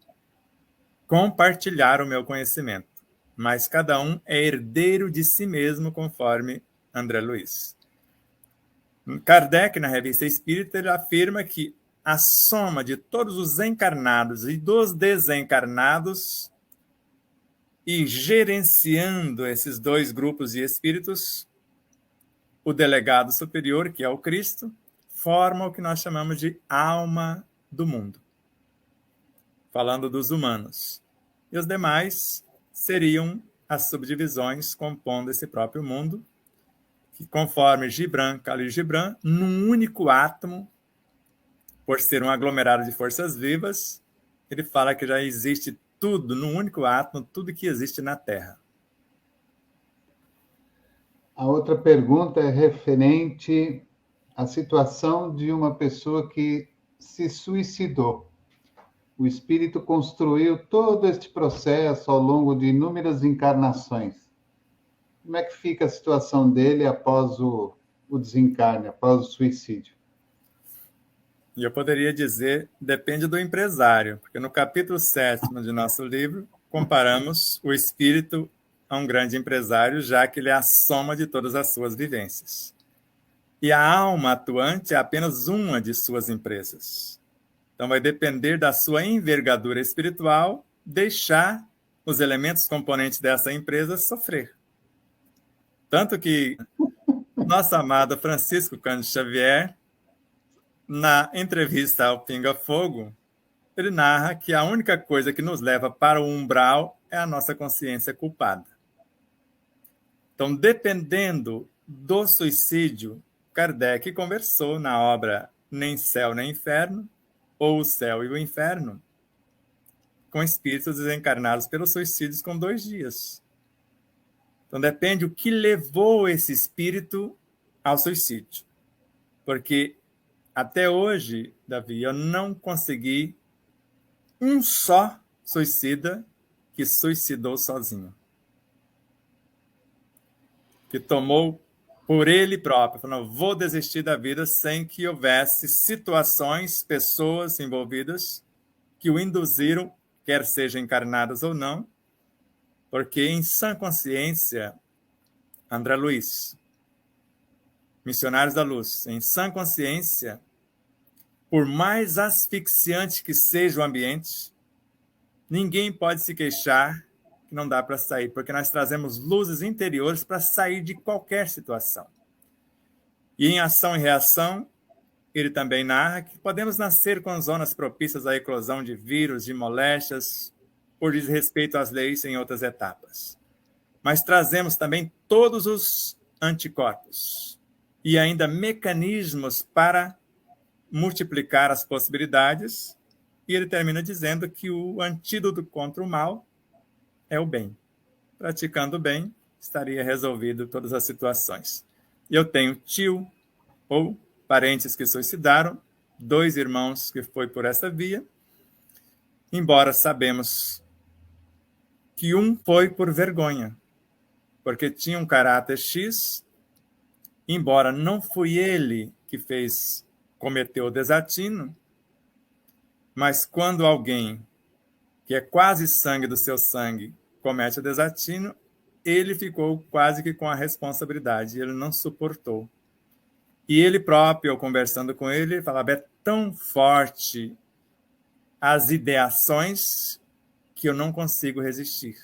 compartilhar o meu conhecimento, mas cada um é herdeiro de si mesmo, conforme André Luiz. Kardec, na Revista Espírita, ele afirma que a soma de todos os encarnados e dos desencarnados, e gerenciando esses dois grupos de espíritos, o delegado superior, que é o Cristo, forma o que nós chamamos de alma do mundo, falando dos humanos. E os demais seriam as subdivisões compondo esse próprio mundo, que, conforme Khalil Gibran, num único átomo, por ser um aglomerado de forças vivas, ele fala que já existe tudo, num único átomo, tudo que existe na Terra. A outra pergunta é referente à situação de uma pessoa que se suicidou. O espírito construiu todo este processo ao longo de inúmeras encarnações. Como é que fica a situação dele após o desencarne, após o suicídio? E eu poderia dizer, depende do empresário, porque no capítulo 7º de nosso livro, comparamos o espírito a um grande empresário, já que ele é a soma de todas as suas vivências. E a alma atuante é apenas uma de suas empresas. Então vai depender da sua envergadura espiritual deixar os elementos componentes dessa empresa sofrer. Tanto que nosso amado Francisco Cândido Xavier, na entrevista ao Pinga Fogo, ele narra que a única coisa que nos leva para o umbral é a nossa consciência culpada. Então, dependendo do suicídio, Kardec conversou na obra Nem Céu nem Inferno, ou O Céu e o Inferno, com espíritos desencarnados pelos suicídios com 2 dias. Então, depende o que levou esse espírito ao suicídio. Porque até hoje, Davi, eu não consegui um só suicida que suicidou sozinho. Que tomou por ele próprio, falou, vou desistir da vida sem que houvesse situações, pessoas envolvidas que o induziram, quer sejam encarnadas ou não, porque em sã consciência, André Luiz, Missionários da Luz, em sã consciência, por mais asfixiante que seja o ambiente, ninguém pode se queixar que não dá para sair, porque nós trazemos luzes interiores para sair de qualquer situação. E em Ação e Reação, ele também narra que podemos nascer com zonas propícias à eclosão de vírus, de moléstias, por desrespeito às leis em outras etapas. Mas trazemos também todos os anticorpos e ainda mecanismos para multiplicar as possibilidades, e ele termina dizendo que o antídoto contra o mal é o bem. Praticando o bem, estaria resolvido todas as situações. Eu tenho tio ou parentes que suicidaram, 2 irmãos que foi por essa via, embora sabemos que um foi por vergonha, porque tinha um caráter X, embora não foi ele que cometeu o desatino, mas quando alguém que é quase sangue do seu sangue comete o desatino, ele ficou quase que com a responsabilidade, ele não suportou. E ele próprio, conversando com ele, falava, é tão forte as ideações que eu não consigo resistir.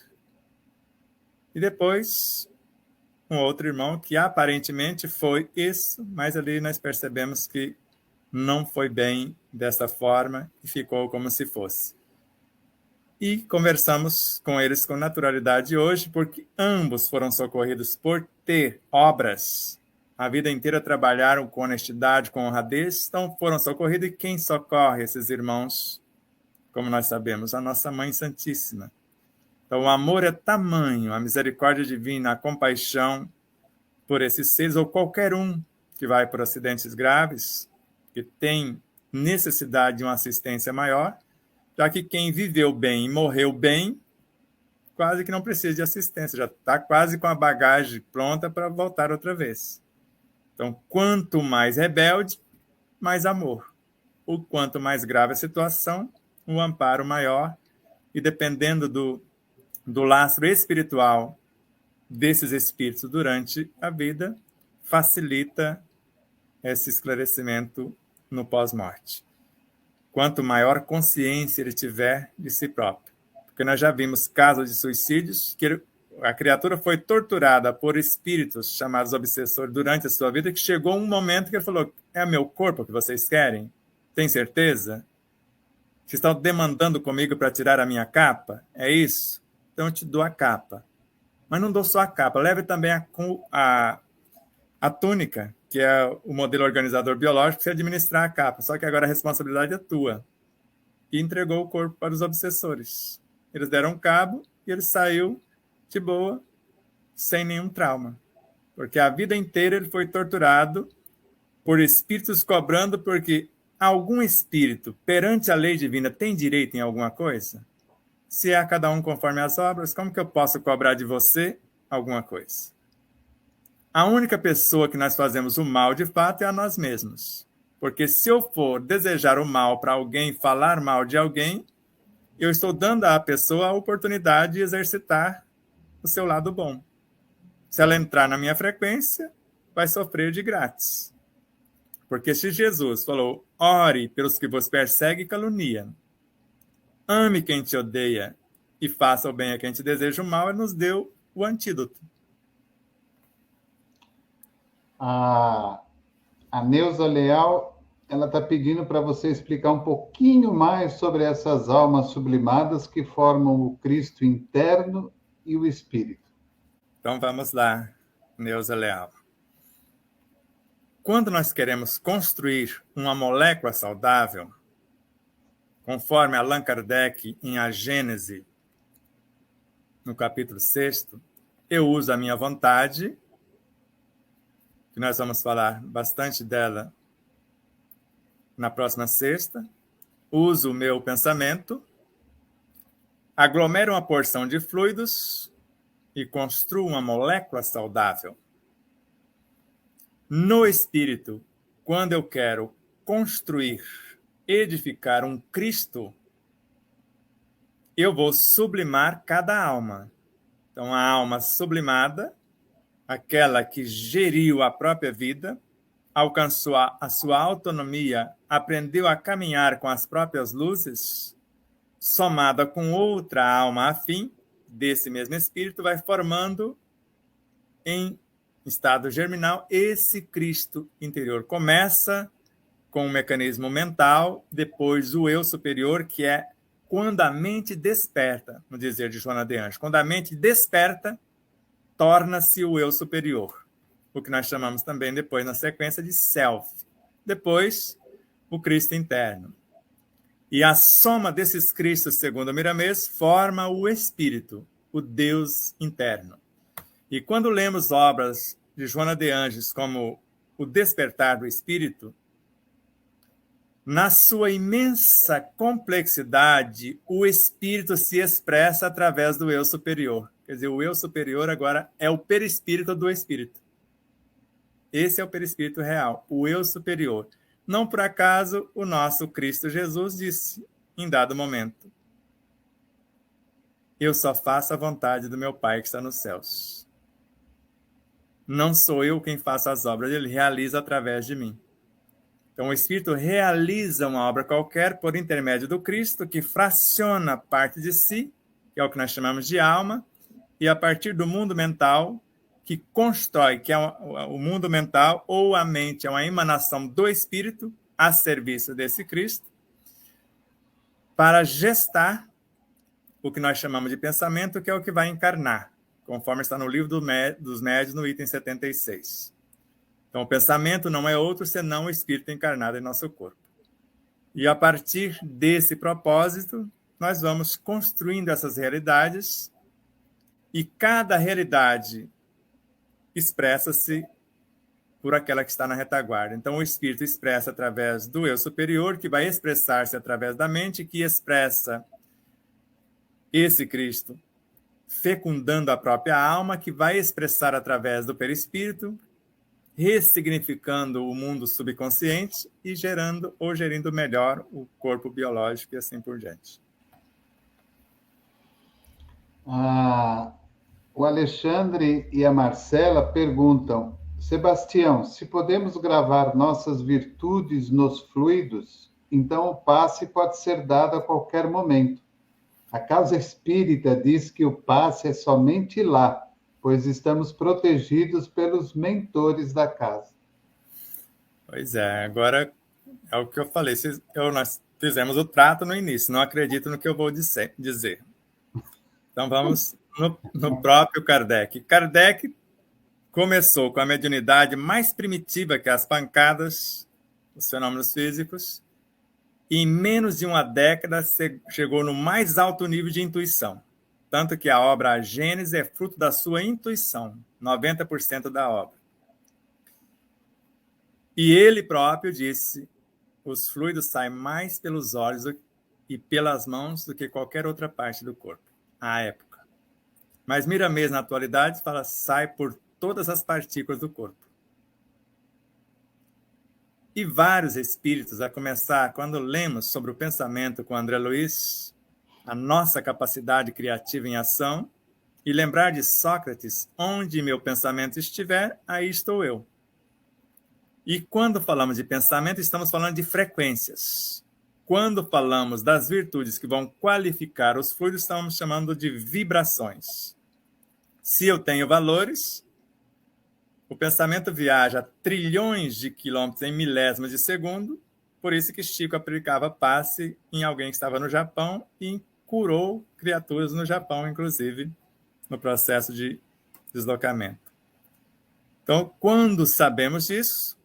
E depois, um outro irmão que aparentemente foi isso, mas ali nós percebemos que não foi bem dessa forma e ficou como se fosse. E conversamos com eles com naturalidade hoje, porque ambos foram socorridos por ter obras. A vida inteira trabalharam com honestidade, com honradez, então foram socorridos. E quem socorre esses irmãos, como nós sabemos? A nossa Mãe Santíssima. Então o amor é tamanho, a misericórdia divina, a compaixão por esses seres, ou qualquer um que vai por acidentes graves, que tem necessidade de uma assistência maior, já que quem viveu bem e morreu bem, quase que não precisa de assistência, já está quase com a bagagem pronta para voltar outra vez. Então, quanto mais rebelde, mais amor. O quanto mais grave a situação, um amparo maior, e dependendo do do lastro espiritual desses espíritos durante a vida, facilita esse esclarecimento no pós-morte. Quanto maior consciência ele tiver de si próprio. Porque nós já vimos casos de suicídios que a criatura foi torturada por espíritos chamados obsessores durante a sua vida, que chegou um momento que ele falou: é meu corpo que vocês querem? Tem certeza? Vocês estão demandando comigo para tirar a minha capa? É isso? Então eu te dou a capa. Mas não dou só a capa, leve também a túnica, que é o modelo organizador biológico, para você administrar a capa. Só que agora a responsabilidade é tua. E entregou o corpo para os obsessores. Eles deram cabo e ele saiu de boa, sem nenhum trauma. Porque a vida inteira ele foi torturado por espíritos cobrando, porque algum espírito, perante a lei divina, tem direito em alguma coisa? Se é a cada um conforme as obras, como que eu posso cobrar de você alguma coisa? A única pessoa que nós fazemos o mal de fato é a nós mesmos. Porque se eu for desejar o mal para alguém, falar mal de alguém, eu estou dando à pessoa a oportunidade de exercitar o seu lado bom. Se ela entrar na minha frequência, vai sofrer de grátis. Porque se Jesus falou: ore pelos que vos perseguem e caluniam, ame quem te odeia e faça o bem a quem te deseja o mal, ele nos deu o antídoto. A Neuza Leal, ela está pedindo para você explicar um pouquinho mais sobre essas almas sublimadas que formam o Cristo interno e o Espírito. Então vamos lá, Neuza Leal. Quando nós queremos construir uma molécula saudável, conforme Allan Kardec em A Gênese, no capítulo 6, eu uso a minha vontade, que nós vamos falar bastante dela na próxima sexta, uso o meu pensamento, aglomero uma porção de fluidos e construo uma molécula saudável. No espírito, quando eu quero construir, edificar um Cristo, eu vou sublimar cada alma. Então, a alma sublimada, aquela que geriu a própria vida, alcançou a sua autonomia, aprendeu a caminhar com as próprias luzes, somada com outra alma afim desse mesmo espírito, vai formando em estado germinal esse Cristo interior. Começa com o mecanismo mental, depois o eu superior, que é quando a mente desperta, no dizer de Joana de Anjos. Quando a mente desperta, torna-se o eu superior, o que nós chamamos também depois, na sequência, de self. Depois, o Cristo interno. E a soma desses Cristos, segundo Miramês, forma o Espírito, o Deus interno. E quando lemos obras de Joana de Anjos como O Despertar do Espírito, na sua imensa complexidade, o Espírito se expressa através do eu superior. Quer dizer, o eu superior agora é o perispírito do Espírito. Esse é o perispírito real, o eu superior. Não por acaso o nosso Cristo Jesus disse, em dado momento: eu só faço a vontade do meu Pai que está nos céus. Não sou eu quem faço as obras, ele realiza através de mim. Então, o Espírito realiza uma obra qualquer por intermédio do Cristo, que fraciona parte de si, que é o que nós chamamos de alma, e a partir do mundo mental, que constrói, que é o mundo mental, ou a mente é uma emanação do Espírito a serviço desse Cristo, para gestar o que nós chamamos de pensamento, que é o que vai encarnar, conforme está no livro dos Médiuns, no item 76. Então, o pensamento não é outro senão o espírito encarnado em nosso corpo. E a partir desse propósito, nós vamos construindo essas realidades, e cada realidade expressa-se por aquela que está na retaguarda. Então, o espírito expressa através do eu superior, que vai expressar-se através da mente, que expressa esse Cristo fecundando a própria alma, que vai expressar através do perispírito, ressignificando o mundo subconsciente e gerando ou gerindo melhor o corpo biológico e assim por diante. Ah, o Alexandre e a Marcela perguntam: Sebastião, se podemos gravar nossas virtudes nos fluidos, então o passe pode ser dado a qualquer momento. A casa espírita diz que o passe é somente lá, pois estamos protegidos pelos mentores da casa. Pois é, agora é o que eu falei. Nós fizemos o trato no início, não acredito no que eu vou dizer. Então vamos no próprio Kardec. Kardec começou com a mediunidade mais primitiva que as pancadas, os fenômenos físicos, e em menos de uma década chegou no mais alto nível de intuição. Tanto que a obra A Gênese é fruto da sua intuição, 90% da obra. E ele próprio disse: os fluidos saem mais pelos olhos e pelas mãos do que qualquer outra parte do corpo, à época. Mas Miramês, na atualidade, fala: sai por todas as partículas do corpo. E vários espíritos, a começar, quando lemos sobre o pensamento com André Luiz, a nossa capacidade criativa em ação, e lembrar de Sócrates: onde meu pensamento estiver, aí estou eu. E quando falamos de pensamento, estamos falando de frequências. Quando falamos das virtudes que vão qualificar os fluidos, estamos chamando de vibrações. Se eu tenho valores, o pensamento viaja a trilhões de quilômetros em milésimos de segundo, por isso que Chico aplicava passe em alguém que estava no Japão e curou criaturas no Japão, inclusive, no processo de deslocamento. Então, quando sabemos disso,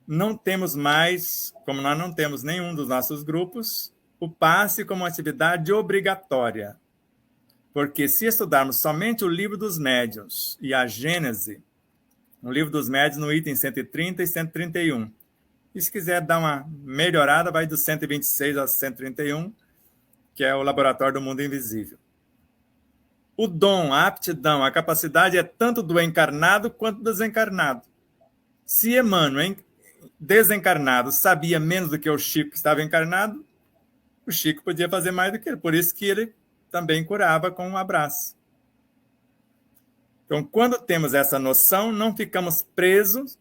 não temos mais, como nós não temos nenhum dos nossos grupos, o passe como atividade obrigatória. Porque se estudarmos somente o Livro dos Médiuns e a Gênese, no Livro dos Médiuns, no item 130 e 131, e se quiser dar uma melhorada, vai do 126 ao 131, que é o Laboratório do Mundo Invisível. O dom, a aptidão, a capacidade é tanto do encarnado quanto do desencarnado. Se Emmanuel, desencarnado, sabia menos do que o Chico que estava encarnado, o Chico podia fazer mais do que ele. Por isso que ele também curava com um abraço. Então, quando temos essa noção, não ficamos presos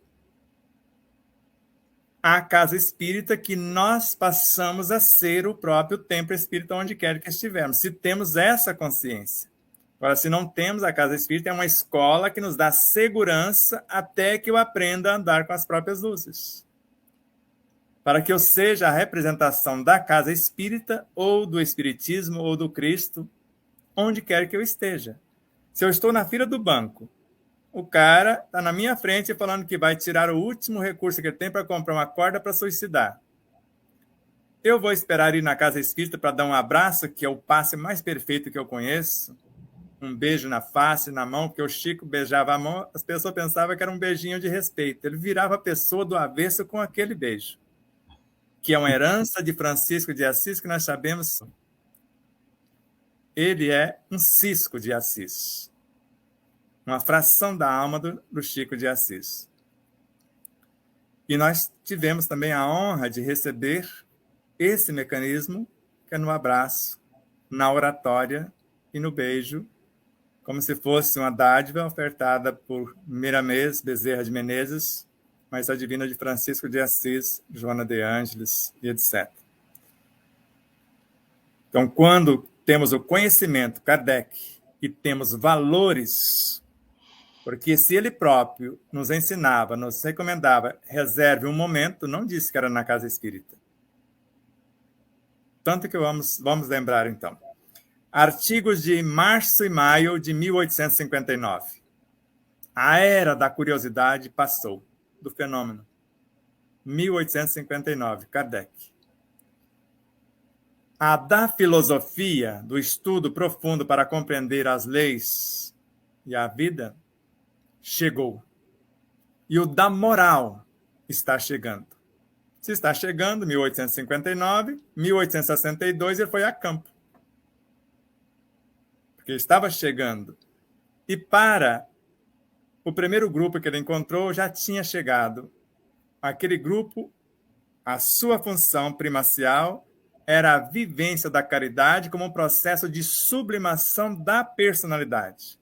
à casa espírita, que nós passamos a ser o próprio templo espírita onde quer que estivermos, se temos essa consciência. Agora, se não temos, a casa espírita é uma escola que nos dá segurança até que eu aprenda a andar com as próprias luzes. Para que eu seja a representação da casa espírita, ou do espiritismo, ou do Cristo, onde quer que eu esteja. Se eu estou na fila do banco, o cara está na minha frente falando que vai tirar o último recurso que ele tem para comprar uma corda para suicidar. Eu vou esperar ir na casa espírita para dar um abraço, que é o passe mais perfeito que eu conheço, um beijo na face, na mão, porque o Chico beijava a mão, as pessoas pensavam que era um beijinho de respeito. Ele virava a pessoa do avesso com aquele beijo, que é uma herança de Francisco de Assis, que nós sabemos. Ele é um cisco de Assis, uma fração da alma do Chico de Assis. E nós tivemos também a honra de receber esse mecanismo, que é no abraço, na oratória e no beijo, como se fosse uma dádiva ofertada por Miramês Bezerra de Menezes, mas a divina de Francisco de Assis, Joana de Ângeles e etc. Então, quando temos o conhecimento, Kardec, e temos valores, porque se ele próprio nos ensinava, nos recomendava, reserve um momento, não disse que era na casa espírita. Tanto que vamos lembrar, então. Artigos de março e maio de 1859. A era da curiosidade passou, do fenômeno. 1859, Kardec. A da filosofia, do estudo profundo para compreender as leis e a vida, chegou. E o da moral está chegando. Se está chegando, 1859, 1862 ele foi a campo. Porque estava chegando. E para o primeiro grupo que ele encontrou, já tinha chegado. Aquele grupo, a sua função primacial era a vivência da caridade como um processo de sublimação da personalidade.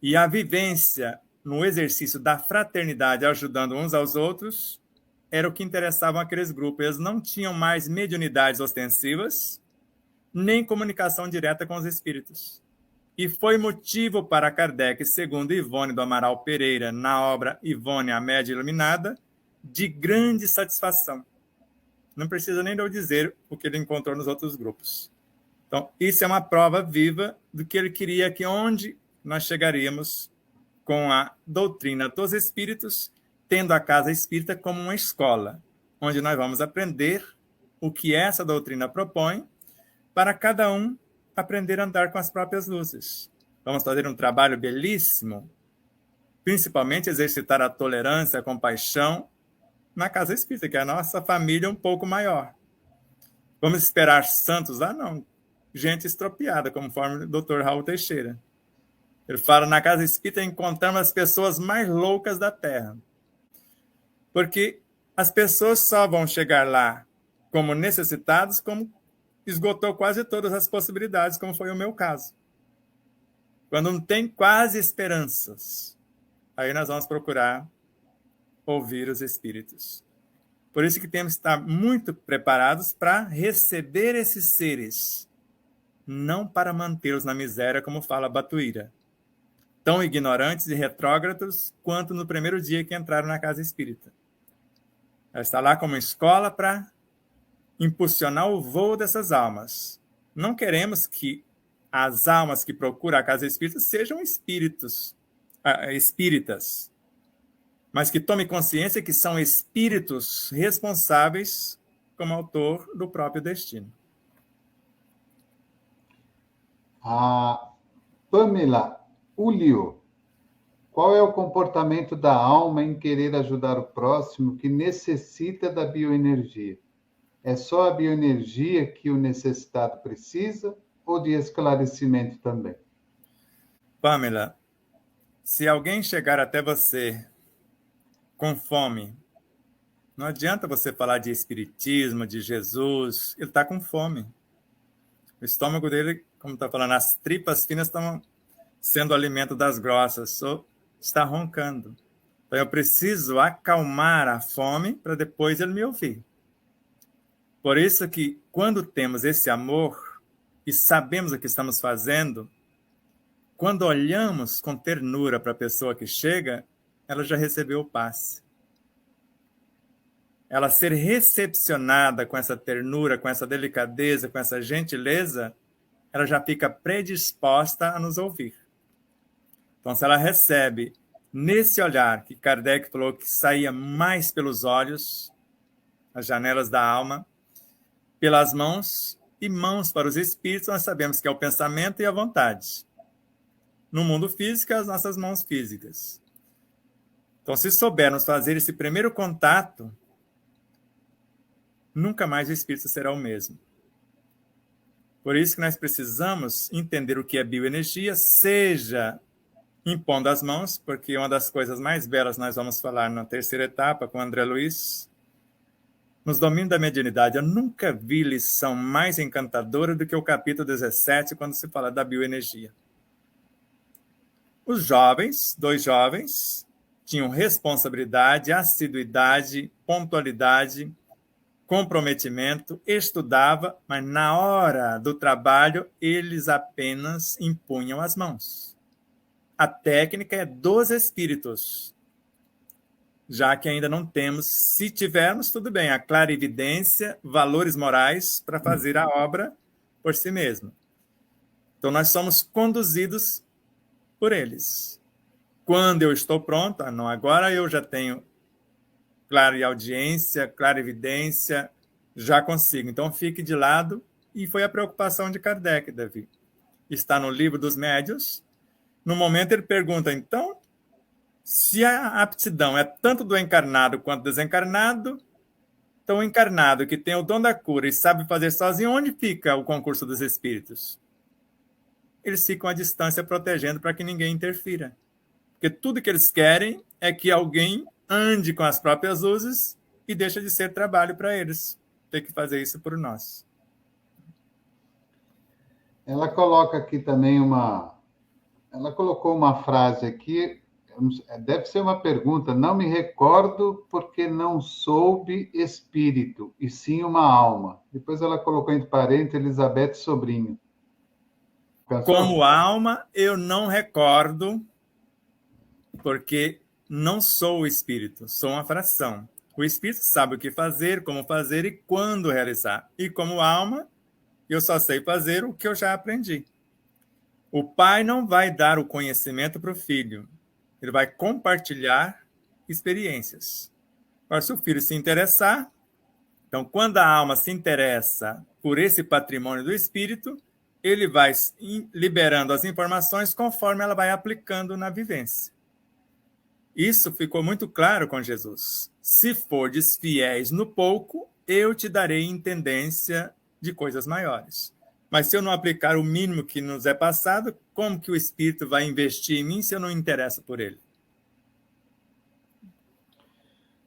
E a vivência no exercício da fraternidade, ajudando uns aos outros, era o que interessava aqueles grupos. Eles não tinham mais mediunidades ostensivas, nem comunicação direta com os espíritos. E foi motivo para Kardec, segundo Ivone do Amaral Pereira, na obra Ivone, a Média Iluminada, de grande satisfação. Não precisa nem eu dizer o que ele encontrou nos outros grupos. Então, isso é uma prova viva do que ele queria, que onde nós chegaríamos com a doutrina dos espíritos, tendo a casa espírita como uma escola, onde nós vamos aprender o que essa doutrina propõe, para cada um aprender a andar com as próprias luzes. Vamos fazer um trabalho belíssimo, principalmente exercitar a tolerância, a compaixão, na casa espírita, que é a nossa família um pouco maior. Vamos esperar santos? Ah, não. Gente estropiada, conforme o Dr. Raul Teixeira. Ele fala, na casa espírita encontramos as pessoas mais loucas da Terra. Porque as pessoas só vão chegar lá como necessitados, como esgotou quase todas as possibilidades, como foi o meu caso. Quando não tem quase esperanças, aí nós vamos procurar ouvir os espíritos. Por isso que temos que estar muito preparados para receber esses seres, não para mantê-los na miséria, como fala Batuíra, tão ignorantes e retrógrados quanto no primeiro dia que entraram na casa espírita. Ela está lá como escola para impulsionar o voo dessas almas. Não queremos que as almas que procuram a casa espírita sejam espíritas, mas que tome consciência que são espíritos responsáveis como autor do próprio destino. A Pamela Ulio, qual é o comportamento da alma em querer ajudar o próximo que necessita da bioenergia? É só a bioenergia que o necessitado precisa ou de esclarecimento também? Pamela, se alguém chegar até você com fome, não adianta você falar de espiritismo, de Jesus, ele está com fome. O estômago dele, como está falando, as tripas finas estão sendo alimento das grossas, está roncando. Então eu preciso acalmar a fome para depois ele me ouvir. Por isso que quando temos esse amor e sabemos o que estamos fazendo, quando olhamos com ternura para a pessoa que chega, ela já recebeu o passe. Ela ser recepcionada com essa ternura, com essa delicadeza, com essa gentileza, ela já fica predisposta a nos ouvir. Então, se ela recebe nesse olhar que Kardec falou que saía mais pelos olhos, as janelas da alma, pelas mãos, e mãos para os espíritos, nós sabemos que é o pensamento e a vontade. No mundo físico, as nossas mãos físicas. Então, se soubermos fazer esse primeiro contato, nunca mais o espírito será o mesmo. Por isso que nós precisamos entender o que é bioenergia, seja impondo as mãos, porque uma das coisas mais belas nós vamos falar na terceira etapa com o André Luiz, nos domínios da mediunidade. Eu nunca vi lição mais encantadora do que o capítulo 17, quando se fala da bioenergia. Os jovens, 2 jovens, tinham responsabilidade, assiduidade, pontualidade, comprometimento, estudava, mas na hora do trabalho eles apenas impunham as mãos. A técnica é dos espíritos, já que ainda não temos, se tivermos, tudo bem, a clarividência, valores morais para fazer a obra por si mesmo. Então nós somos conduzidos por eles. Quando eu estou pronto, não, agora eu já tenho clareaudiência, clarividência, já consigo. Então fique de lado, e foi a preocupação de Kardec, Davi. Está no Livro dos Médiuns. No momento ele pergunta, então, se a aptidão é tanto do encarnado quanto do desencarnado, então o encarnado que tem o dom da cura e sabe fazer sozinho, onde fica o concurso dos espíritos? Eles ficam à distância protegendo para que ninguém interfira. Porque tudo que eles querem é que alguém ande com as próprias luzes e deixa de ser trabalho para eles. ter que fazer isso por nós. Ela coloca aqui também ela colocou uma frase aqui, deve ser uma pergunta, não me recordo porque não soube espírito, e sim uma alma. Depois ela colocou entre parênteses Elizabeth Sobrinho. Pensou? Como alma, eu não recordo, porque não sou o espírito, sou uma fração. O espírito sabe o que fazer, como fazer e quando realizar. E como alma, eu só sei fazer o que eu já aprendi. O pai não vai dar o conhecimento para o filho, ele vai compartilhar experiências. Agora, se o filho se interessar, então, quando a alma se interessa por esse patrimônio do espírito, ele vai liberando as informações conforme ela vai aplicando na vivência. Isso ficou muito claro com Jesus. Se fordes fiéis no pouco, eu te darei intendência de coisas maiores. Mas se eu não aplicar o mínimo que nos é passado, como que o Espírito vai investir em mim se eu não interesso por ele?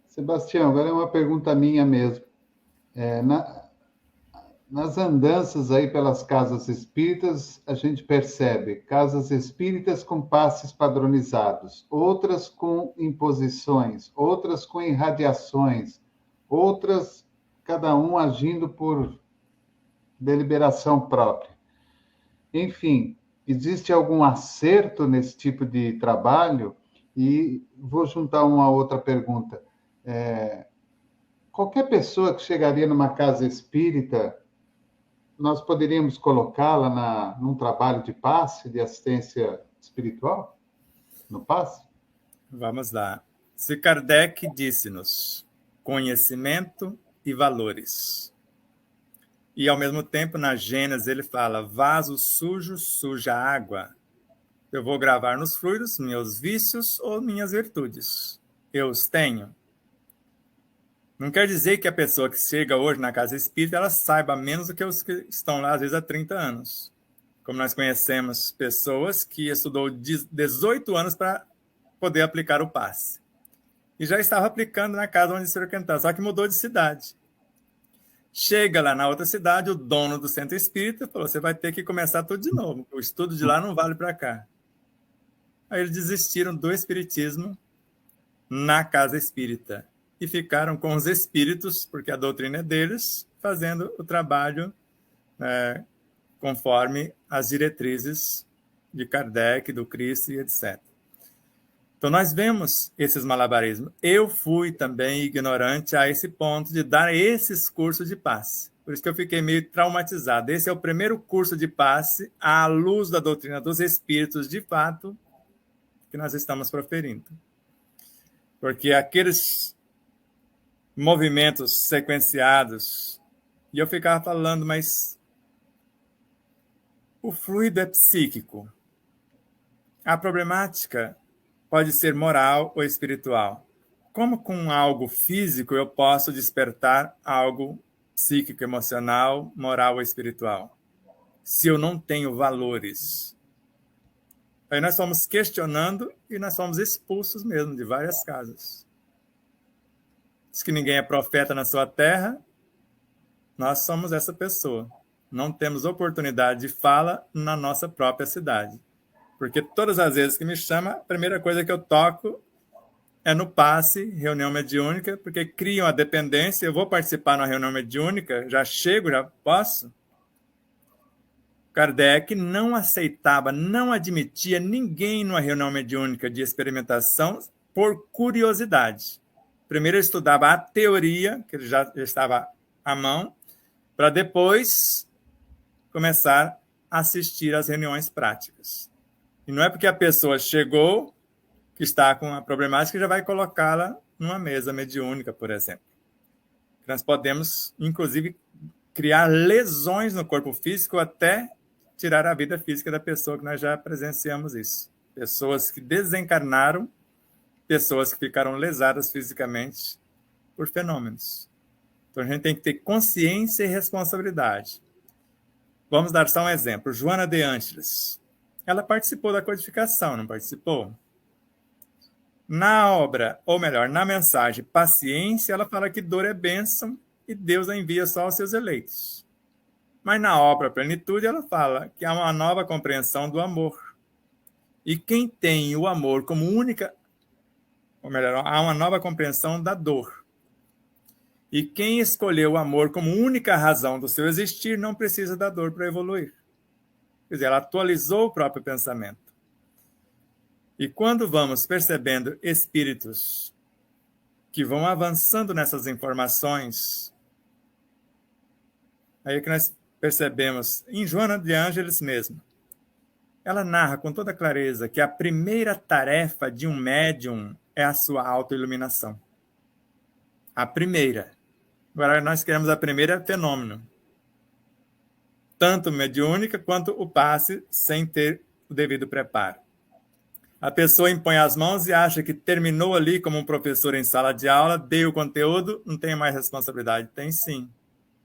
Sebastião, agora é uma pergunta minha mesmo. Nas andanças aí pelas casas espíritas, a gente percebe casas espíritas com passes padronizados, outras com imposições, outras com irradiações, outras cada um agindo por deliberação própria. Enfim, existe algum acerto nesse tipo de trabalho? E vou juntar uma outra pergunta. Qualquer pessoa que chegaria numa casa espírita, nós poderíamos colocá-la num trabalho de passe, de assistência espiritual? No passe? Vamos lá. Se Kardec disse-nos conhecimento e valores. E, ao mesmo tempo, na Gênesis, ele fala, vaso sujo, suja água. Eu vou gravar nos fluidos meus vícios ou minhas virtudes. Eu os tenho. Não quer dizer que a pessoa que chega hoje na casa espírita, ela saiba menos do que os que estão lá, às vezes, há 30 anos. Como nós conhecemos pessoas que estudou 18 anos para poder aplicar o passe. E já estava aplicando na casa onde se frequentava, só que mudou de cidade. Chega lá na outra cidade, o dono do centro espírita falou, você vai ter que começar tudo de novo, o estudo de lá não vale para cá. Aí eles desistiram do espiritismo na casa espírita e ficaram com os espíritos, porque a doutrina é deles, fazendo o trabalho conforme as diretrizes de Kardec, do Cristo e etc. Então, nós vemos esses malabarismos. Eu fui também ignorante a esse ponto de dar esses cursos de passe. Por isso que eu fiquei meio traumatizado. Esse é o primeiro curso de passe à luz da doutrina dos espíritos, de fato, que nós estamos proferindo. Porque aqueles movimentos sequenciados, e eu ficava falando, mas o fluido é psíquico. A problemática pode ser moral ou espiritual. Como com algo físico eu posso despertar algo psíquico, emocional, moral ou espiritual? Se eu não tenho valores. Aí nós fomos questionando e nós fomos expulsos mesmo de várias casas. Diz que ninguém é profeta na sua terra, nós somos essa pessoa. Não temos oportunidade de fala na nossa própria cidade. Porque todas as vezes que me chama, a primeira coisa que eu toco é no passe, reunião mediúnica, porque criam a dependência. Eu vou participar numa reunião mediúnica, já chego, já posso. Kardec não aceitava, não admitia ninguém numa reunião mediúnica de experimentação por curiosidade. Primeiro ele estudava a teoria, que ele já estava à mão, para depois começar a assistir às reuniões práticas. E não é porque a pessoa chegou, que está com a problemática, já vai colocá-la numa mesa mediúnica, por exemplo. Nós podemos, inclusive, criar lesões no corpo físico até tirar a vida física da pessoa, que nós já presenciamos isso. Pessoas que desencarnaram, pessoas que ficaram lesadas fisicamente por fenômenos. Então, a gente tem que ter consciência e responsabilidade. Vamos dar só um exemplo. Joana de Ângeles. Ela participou da codificação, não participou? Na obra, ou melhor, na mensagem Paciência, ela fala que dor é bênção e Deus a envia só aos seus eleitos. Mas na obra Plenitude ela fala que há uma nova compreensão do amor. E quem tem o amor como única, ou melhor, há uma nova compreensão da dor. E quem escolheu o amor como única razão do seu existir não precisa da dor para evoluir. Quer dizer, ela atualizou o próprio pensamento. E quando vamos percebendo espíritos que vão avançando nessas informações, aí é que nós percebemos, em Joana de Ângeles mesmo, ela narra com toda clareza que a primeira tarefa de um médium é a sua autoiluminação. A primeira. Agora nós queremos a primeira fenômeno. Tanto mediúnica quanto o passe sem ter o devido preparo. A pessoa impõe as mãos e acha que terminou ali como um professor em sala de aula, deu o conteúdo, não tem mais responsabilidade. Tem sim.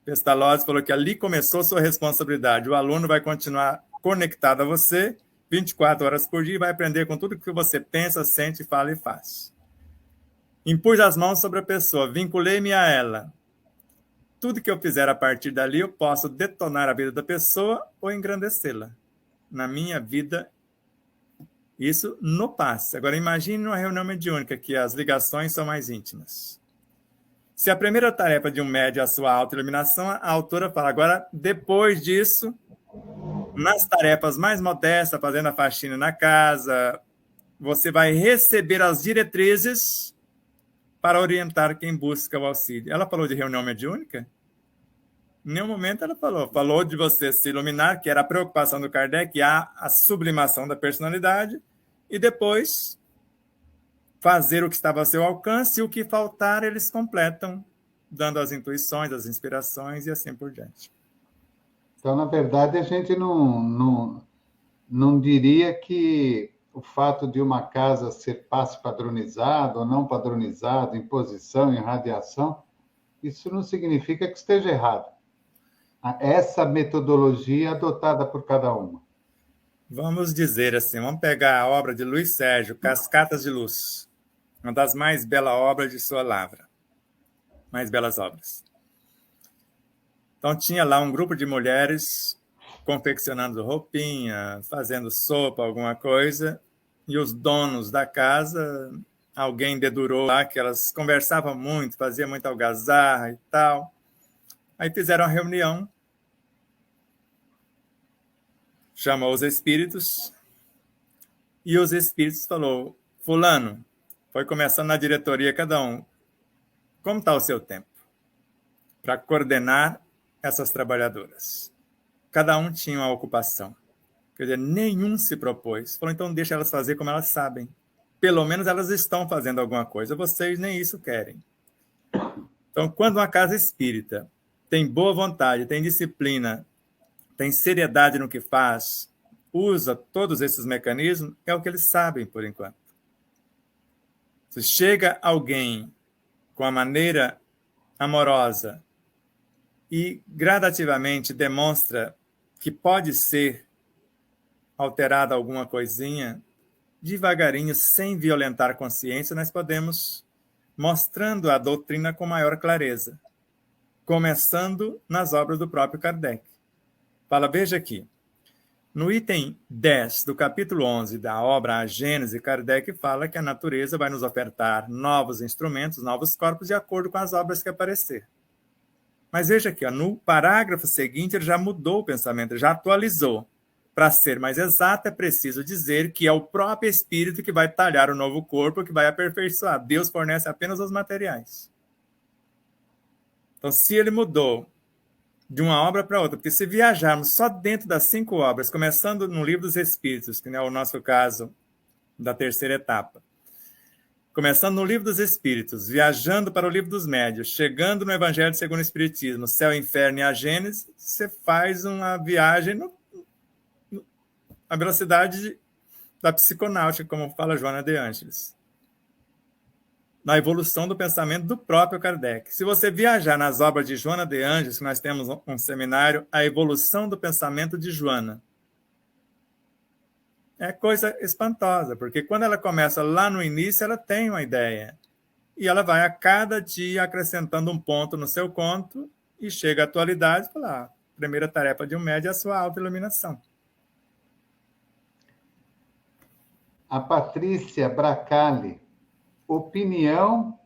Pestalozzi falou que ali começou sua responsabilidade. O aluno vai continuar conectado a você 24 horas por dia e vai aprender com tudo que você pensa, sente, fala e faz. Impus as mãos sobre a pessoa, vinculei-me a ela. Tudo que eu fizer a partir dali, eu posso detonar a vida da pessoa ou engrandecê-la. Na minha vida, isso no passe. Agora, imagine numa reunião mediúnica que as ligações são mais íntimas. Se a primeira tarefa de um médium é a sua autoiluminação, a autora fala, agora, depois disso, nas tarefas mais modestas, fazendo a faxina na casa, você vai receber as diretrizes para orientar quem busca o auxílio. Ela falou de reunião mediúnica? Em nenhum momento ela falou. Falou de você se iluminar, que era a preocupação do Kardec, a sublimação da personalidade, e depois fazer o que estava ao seu alcance, e o que faltar eles completam, dando as intuições, as inspirações e assim por diante. Então, na verdade, a gente não diria que o fato de uma casa ser passe padronizado ou não padronizado, em posição, em radiação, isso não significa que esteja errado. Essa metodologia adotada por cada uma. Vamos dizer assim, vamos pegar a obra de Luiz Sérgio, Cascatas de Luz, uma das mais belas obras de sua lavra, mais belas obras. Então tinha lá um grupo de mulheres confeccionando roupinha, fazendo sopa, alguma coisa, e os donos da casa, alguém dedurou lá que elas conversavam muito, faziam muita algazarra e tal. Aí fizeram uma reunião, chamou os espíritos, e os espíritos falou, fulano, foi começando na diretoria cada um, como está o seu tempo? Para coordenar essas trabalhadoras. Cada um tinha uma ocupação. Quer dizer, nenhum se propôs. Falou, então deixa elas fazer como elas sabem. Pelo menos elas estão fazendo alguma coisa. Vocês nem isso querem. Então, quando uma casa espírita tem boa vontade, tem disciplina, tem seriedade no que faz, usa todos esses mecanismos, é o que eles sabem por enquanto. Se chega alguém com a maneira amorosa e gradativamente demonstra que pode ser alterada alguma coisinha, devagarinho, sem violentar a consciência, nós podemos mostrando a doutrina com maior clareza, começando nas obras do próprio Kardec. Fala, veja aqui, no item 10 do capítulo 11 da obra A Gênese, Kardec fala que a natureza vai nos ofertar novos instrumentos, novos corpos, de acordo com as obras que aparecer. Mas veja aqui, ó, no parágrafo seguinte ele já mudou o pensamento, já atualizou. Para ser mais exato, é preciso dizer que é o próprio Espírito que vai talhar o novo corpo, que vai aperfeiçoar. Deus fornece apenas os materiais. Então, se ele mudou de uma obra para outra, porque se viajarmos só dentro das 5 obras, começando no Livro dos Espíritos, que não é o nosso caso da terceira etapa, começando no Livro dos Espíritos, viajando para o Livro dos Médios, chegando no Evangelho segundo o Espiritismo, Céu, Inferno e a Gênese, você faz uma viagem à velocidade da psiconáutica, como fala Joana de Ângeles, na evolução do pensamento do próprio Kardec. Se você viajar nas obras de Joana de Ângeles, nós temos um seminário, A Evolução do Pensamento de Joana. É coisa espantosa, porque quando ela começa lá no início, ela tem uma ideia. e ela vai a cada dia acrescentando um ponto no seu conto e chega à atualidade e fala, a primeira tarefa de um médium é a sua autoiluminação. A Patrícia Bracali, opinião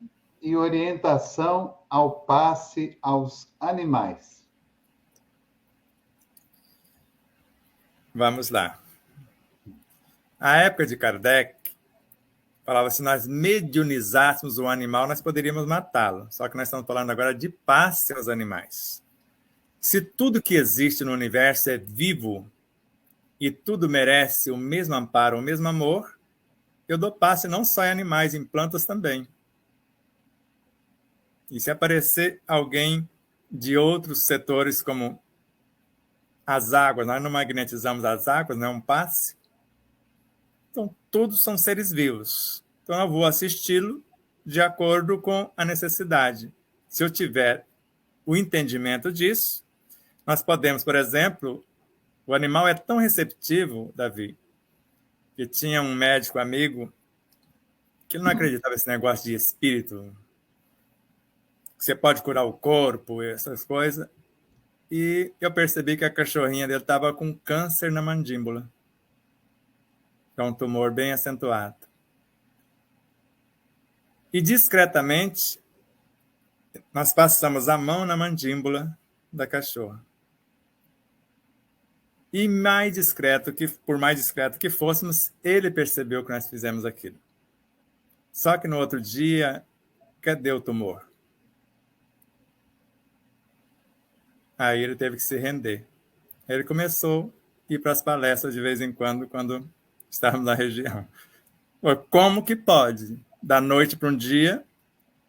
e orientação ao passe aos animais. Vamos lá. A época de Kardec falava, se nós mediunizássemos o animal, nós poderíamos matá-lo. Só que nós estamos falando agora de passe aos animais. Se tudo que existe no universo é vivo e tudo merece o mesmo amparo, o mesmo amor, eu dou passe não só em animais, em plantas também. E se aparecer alguém de outros setores, como as águas, nós não magnetizamos as águas, não é um passe. Então, todos são seres vivos. Então, eu vou assisti-lo de acordo com a necessidade. Se eu tiver o entendimento disso, nós podemos, por exemplo, o animal é tão receptivo, Davi, que tinha um médico amigo que não acreditava nesse negócio de espírito, que você pode curar o corpo, essas coisas. E eu percebi que a cachorrinha dele estava com câncer na mandíbula. É um tumor bem acentuado. E discretamente, nós passamos a mão na mandíbula da cachorra. E por mais discreto que fôssemos, ele percebeu que nós fizemos aquilo. Só que no outro dia, cadê o tumor? Aí ele teve que se render. Ele começou a ir para as palestras de vez em quando estávamos na região. Como que pode? Da noite para um dia,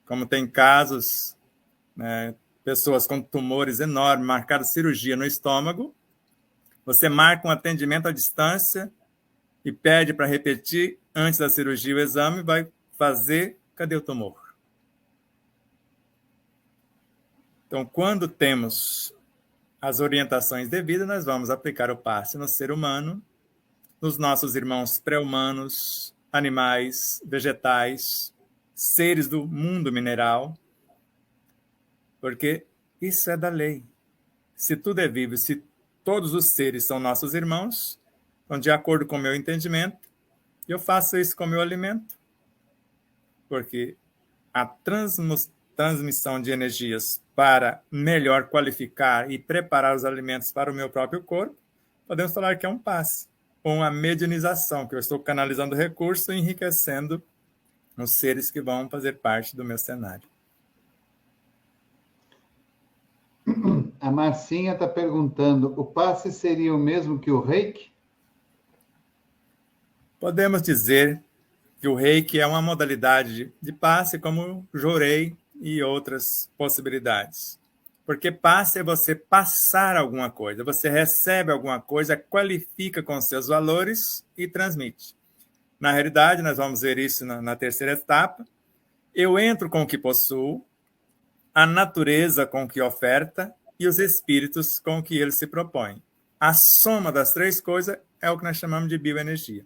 como tem casos, né, pessoas com tumores enormes, marcaram cirurgia no estômago, você marca um atendimento à distância e pede para repetir antes da cirurgia o exame, vai fazer, cadê o tumor? Então, quando temos as orientações devidas, nós vamos aplicar o passe no ser humano, nos nossos irmãos pré-humanos, animais, vegetais, seres do mundo mineral, porque isso é da lei. Se tudo é vivo, se todos os seres são nossos irmãos, então, de acordo com o meu entendimento, eu faço isso com o meu alimento, porque a transmissão de energias para melhor qualificar e preparar os alimentos para o meu próprio corpo, podemos falar que é um passe, ou uma mediunização, que eu estou canalizando recurso e enriquecendo os seres que vão fazer parte do meu cenário. A Marcinha está perguntando, o passe seria o mesmo que o reiki? Podemos dizer que o reiki é uma modalidade de passe, como o jorei e outras possibilidades. Porque passe é você passar alguma coisa, você recebe alguma coisa, qualifica com seus valores e transmite. Na realidade, nós vamos ver isso na terceira etapa. Eu entro com o que possuo, a natureza com o que oferta e os espíritos com o que ele se propõe. A soma das três coisas é o que nós chamamos de bioenergia.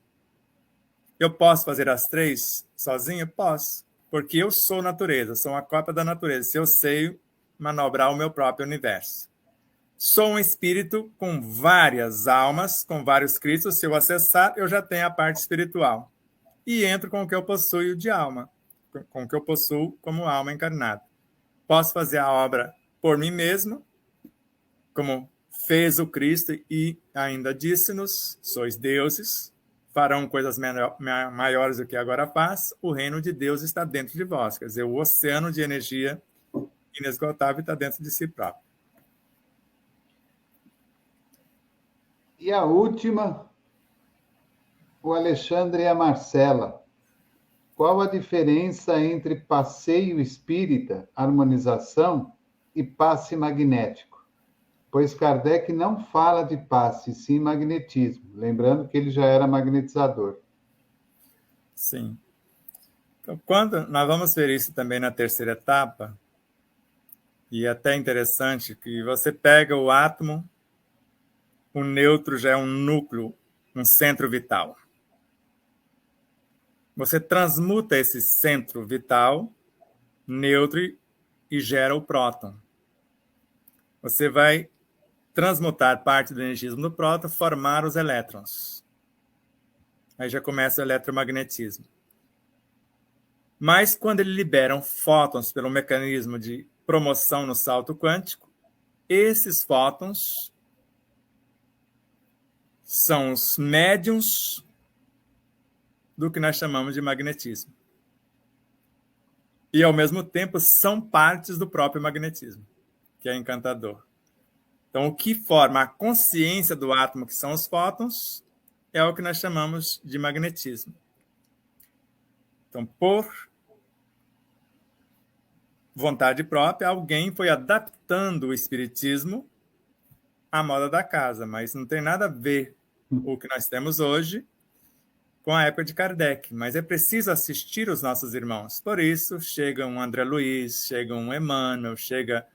Eu posso fazer as três sozinho? Posso, porque eu sou natureza, sou uma cópia da natureza, se eu sei manobrar o meu próprio universo. Sou um espírito com várias almas, com vários cristos, se eu acessar, eu já tenho a parte espiritual. E entro com o que eu possuo de alma, com o que eu possuo como alma encarnada. Posso fazer a obra por mim mesmo, como fez o Cristo e ainda disse-nos, sois deuses, farão coisas maiores do que agora faz, o reino de Deus está dentro de vós. Quer dizer, o oceano de energia inesgotável está dentro de si próprio. E a última, o Alexandre e a Marcela. Qual a diferença entre passeio espírita, harmonização, e passe magnético? Pois Kardec não fala de passe, sim magnetismo. Lembrando que ele já era magnetizador. Sim. Então, quando nós vamos ver isso também na terceira etapa, e é até interessante que você pega o átomo, o nêutron já é um núcleo, um centro vital. Você transmuta esse centro vital nêutron e gera o próton. Você vai transmutar parte do energismo do próton, formar os elétrons. Aí já começa o eletromagnetismo. Mas quando ele libera fótons pelo mecanismo de promoção no salto quântico, esses fótons são os médiums do que nós chamamos de magnetismo. E, ao mesmo tempo, são partes do próprio magnetismo, que é encantador. Então, o que forma a consciência do átomo, que são os fótons, é o que nós chamamos de magnetismo. Então, por vontade própria, alguém foi adaptando o espiritismo à moda da casa, mas não tem nada a ver o que nós temos hoje com a época de Kardec, mas é preciso assistir os nossos irmãos. Por isso, chega um André Luiz, chega um Emmanuel, chega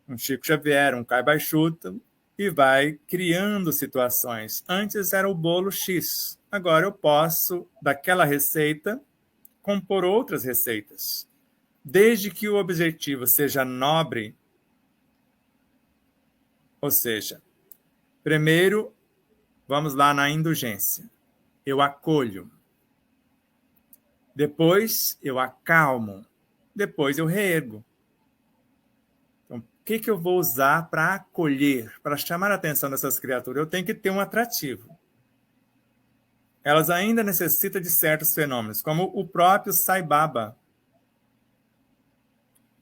um Chico Xavier, um Caio Baixuta, e vai criando situações. Antes era o bolo X, agora eu posso, daquela receita, compor outras receitas. Desde que o objetivo seja nobre, ou seja, primeiro, vamos lá na indulgência. Eu acolho. Depois, eu acalmo. Depois, eu reergo. Então, o que eu vou usar para acolher, para chamar a atenção dessas criaturas? Eu tenho que ter um atrativo. Elas ainda necessitam de certos fenômenos, como o próprio Sai Baba.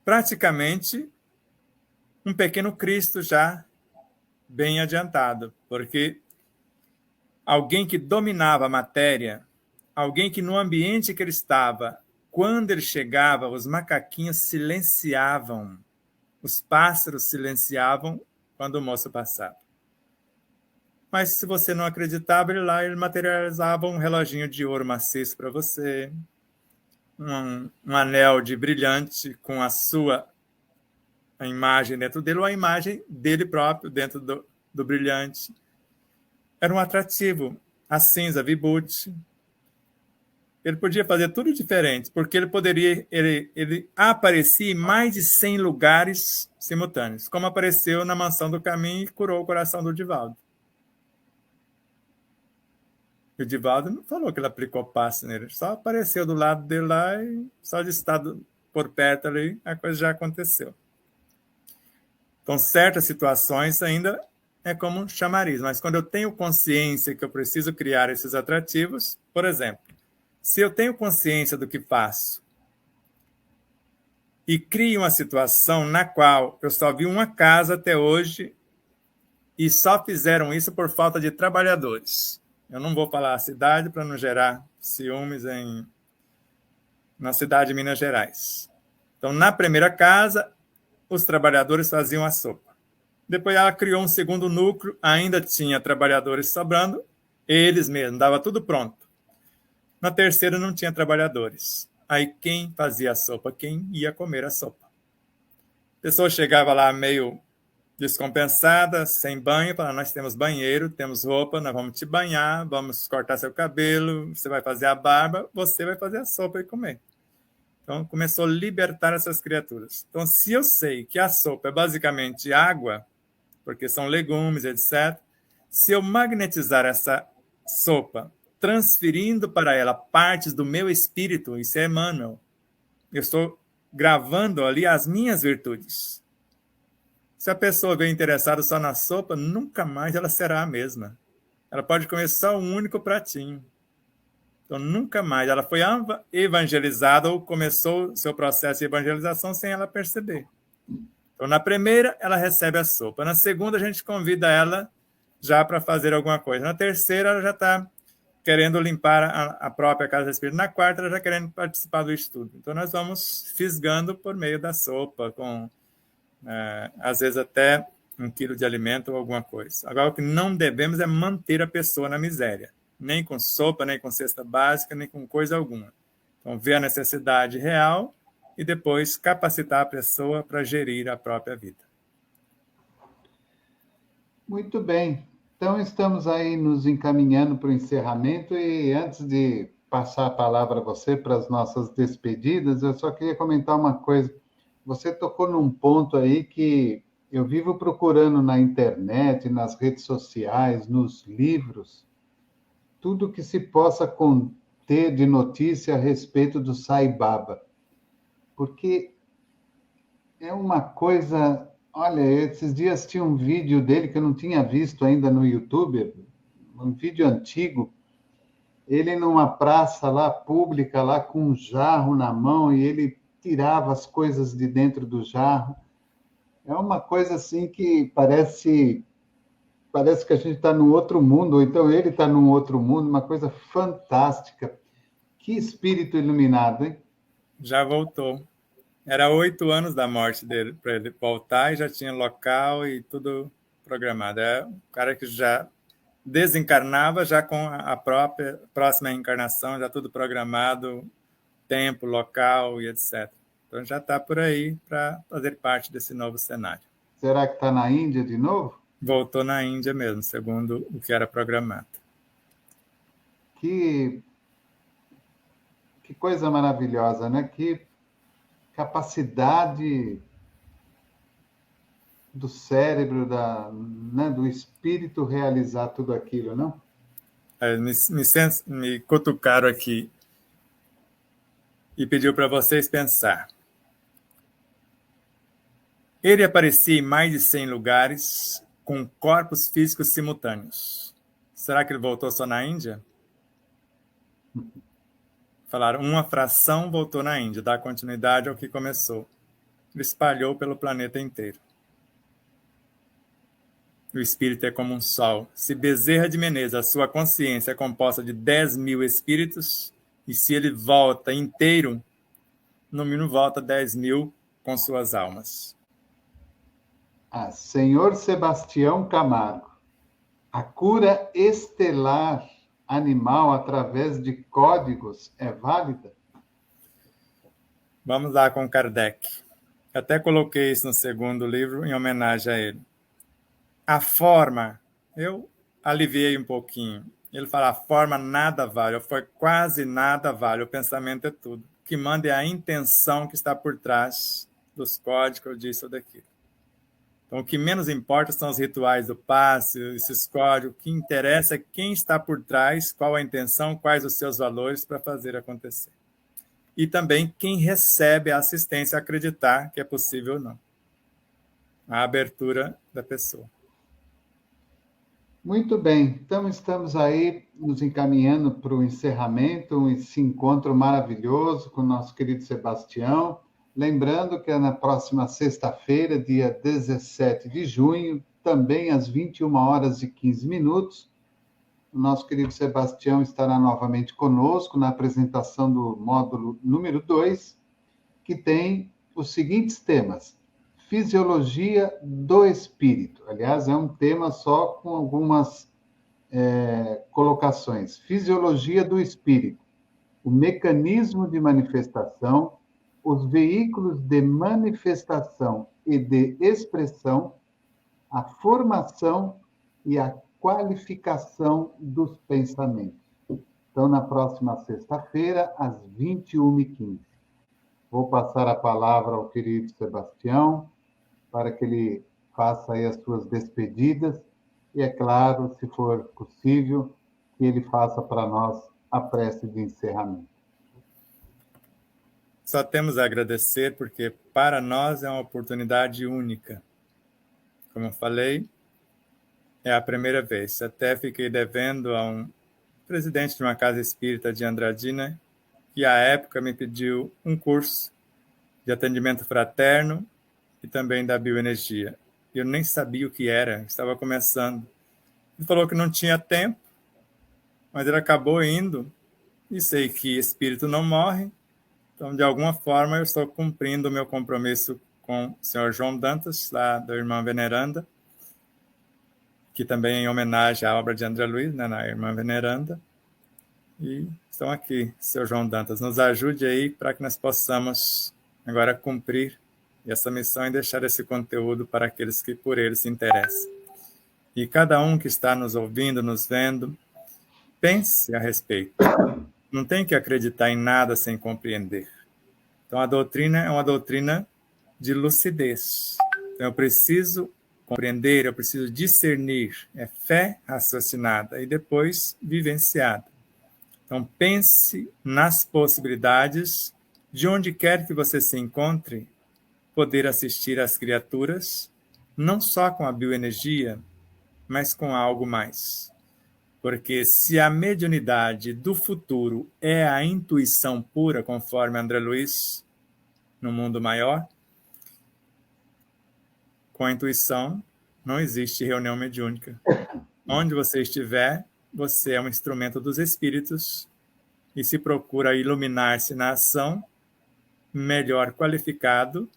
Praticamente, um pequeno Cristo já bem adiantado, porque alguém que dominava a matéria, alguém que no ambiente que ele estava, quando ele chegava, os macaquinhos silenciavam, os pássaros silenciavam quando o moço passava. Mas se você não acreditava, ele materializava um reloginho de ouro maciço para você, um anel de brilhante com a imagem dentro dele, ou a imagem dele próprio dentro do brilhante. Era um atrativo. A cinza, Vibhuti. Ele podia fazer tudo diferente, porque ele aparecia em mais de 100 lugares simultâneos, como apareceu na Mansão do Caminho e curou o coração do Divaldo. O Divaldo não falou que ele aplicou passe nele, só apareceu do lado dele lá e só de estar por perto ali, a coisa já aconteceu. Então, certas situações ainda é como um chamariz, mas quando eu tenho consciência que eu preciso criar esses atrativos, por exemplo, se eu tenho consciência do que faço e crio uma situação na qual eu só vi uma casa até hoje e só fizeram isso por falta de trabalhadores. Eu não vou falar a cidade para não gerar ciúmes na cidade de Minas Gerais. Então, na primeira casa, os trabalhadores faziam a sopa. Depois ela criou um segundo núcleo, ainda tinha trabalhadores sobrando, eles mesmos, dava tudo pronto. Na terceira não tinha trabalhadores. Aí quem fazia a sopa? Quem ia comer a sopa? A pessoa chegava lá meio descompensada, sem banho, falando, nós temos banheiro, temos roupa, nós vamos te banhar, vamos cortar seu cabelo, você vai fazer a barba, você vai fazer a sopa e comer. Então, começou a libertar essas criaturas. Então, se eu sei que a sopa é basicamente água, porque são legumes, etc., se eu magnetizar essa sopa, transferindo para ela partes do meu espírito, isso é Emmanuel, eu estou gravando ali as minhas virtudes. Se a pessoa vem interessada só na sopa, nunca mais ela será a mesma. Ela pode comer só um único pratinho. Então, nunca mais. Ela foi evangelizada ou começou seu processo de evangelização sem ela perceber. Então, na primeira, ela recebe a sopa. Na segunda, a gente convida ela já para fazer alguma coisa. Na terceira, ela já está querendo limpar a própria casa espírita. Na quarta, ela já querendo participar do estudo. Então, nós vamos fisgando por meio da sopa, com às vezes até 1 quilo de alimento ou alguma coisa. Agora, o que não devemos é manter a pessoa na miséria. Nem com sopa, nem com cesta básica, nem com coisa alguma. Então, ver a necessidade real e depois capacitar a pessoa para gerir a própria vida. Muito bem. Então, estamos aí nos encaminhando para o encerramento e antes de passar a palavra a você para as nossas despedidas, eu só queria comentar uma coisa. Você tocou num ponto aí que eu vivo procurando na internet, nas redes sociais, nos livros, tudo que se possa conter de notícia a respeito do Sai Baba. Porque é uma coisa. Olha, esses dias tinha um vídeo dele que eu não tinha visto ainda no YouTube, um vídeo antigo, ele numa praça lá pública, lá com um jarro na mão, e ele tirava as coisas de dentro do jarro. É uma coisa assim que parece que a gente está num outro mundo, ou então ele está num outro mundo, uma coisa fantástica. Que espírito iluminado, hein? Já voltou. Era 8 anos da morte dele para ele voltar e já tinha local e tudo programado. É um cara que já desencarnava já com a própria próxima reencarnação, já tudo programado, tempo, local e etc. Então já está por aí para fazer parte desse novo cenário. Será que está na Índia de novo? Voltou na Índia mesmo, segundo o que era programado. Que coisa maravilhosa, né? Que capacidade do cérebro, né? Do espírito realizar tudo aquilo, não? Me cutucaram aqui e pediu para vocês pensar. Ele aparecia em mais de 100 lugares com corpos físicos simultâneos. Será que ele voltou só na Índia? Falaram, uma fração voltou na Índia, dá continuidade ao que começou. Ele espalhou pelo planeta inteiro. O espírito é como um sol. Se Bezerra de Menezes, a sua consciência é composta de 10.000 espíritos, e se ele volta inteiro, no mínimo volta 10.000 com suas almas. Senhor Sebastião Camargo, a cura estelar animal através de códigos é válida? Vamos lá com Kardec. Até coloquei isso no segundo livro em homenagem a ele. A forma, eu aliviei um pouquinho. Ele fala, a forma nada vale, foi quase nada vale, o pensamento é tudo. O que manda é a intenção que está por trás dos códigos disso ou daquilo. Então, o que menos importa são os rituais do passe, esses códigos. O que interessa é quem está por trás, qual a intenção, quais os seus valores para fazer acontecer. E também quem recebe a assistência a acreditar que é possível ou não. A abertura da pessoa. Muito bem, então estamos aí nos encaminhando para o encerramento, esse encontro maravilhoso com o nosso querido Sebastião. Lembrando que é na próxima sexta-feira, dia 17 de junho, também às 21h15, o nosso querido Sebastião estará novamente conosco na apresentação do módulo número 2, que tem os seguintes temas. Fisiologia do espírito. Aliás, é um tema só com algumas colocações. Fisiologia do espírito. O mecanismo de manifestação, os veículos de manifestação e de expressão, a formação e a qualificação dos pensamentos. Então, na próxima sexta-feira, às 21h15. Vou passar a palavra ao querido Sebastião, para que ele faça aí as suas despedidas e, é claro, se for possível, que ele faça para nós a prece de encerramento. Só temos a agradecer, porque para nós é uma oportunidade única. Como eu falei, é a primeira vez. Até fiquei devendo a um presidente de uma casa espírita de Andradina, que à época me pediu um curso de atendimento fraterno e também da bioenergia. Eu nem sabia o que era, estava começando. Ele falou que não tinha tempo, mas ele acabou indo, e sei que espírito não morre, então, de alguma forma, eu estou cumprindo o meu compromisso com o senhor João Dantas, lá da Irmã Veneranda, que também é em homenagem à obra de André Luiz, né, na Irmã Veneranda. E estão aqui, senhor João Dantas. Nos ajude aí para que nós possamos agora cumprir essa missão e deixar esse conteúdo para aqueles que por ele se interessam. E cada um que está nos ouvindo, nos vendo, pense a respeito. não tem que acreditar em nada sem compreender. Então, a doutrina é uma doutrina de lucidez. Então, eu preciso compreender, eu preciso discernir. É fé raciocinada e depois vivenciada. Então, pense nas possibilidades de onde quer que você se encontre, poder assistir às criaturas, não só com a bioenergia, mas com algo mais. Porque se a mediunidade do futuro é a intuição pura, conforme André Luiz, no mundo maior, com a intuição não existe reunião mediúnica. Onde você estiver, você é um instrumento dos espíritos e se procura iluminar-se na ação, melhor qualificado,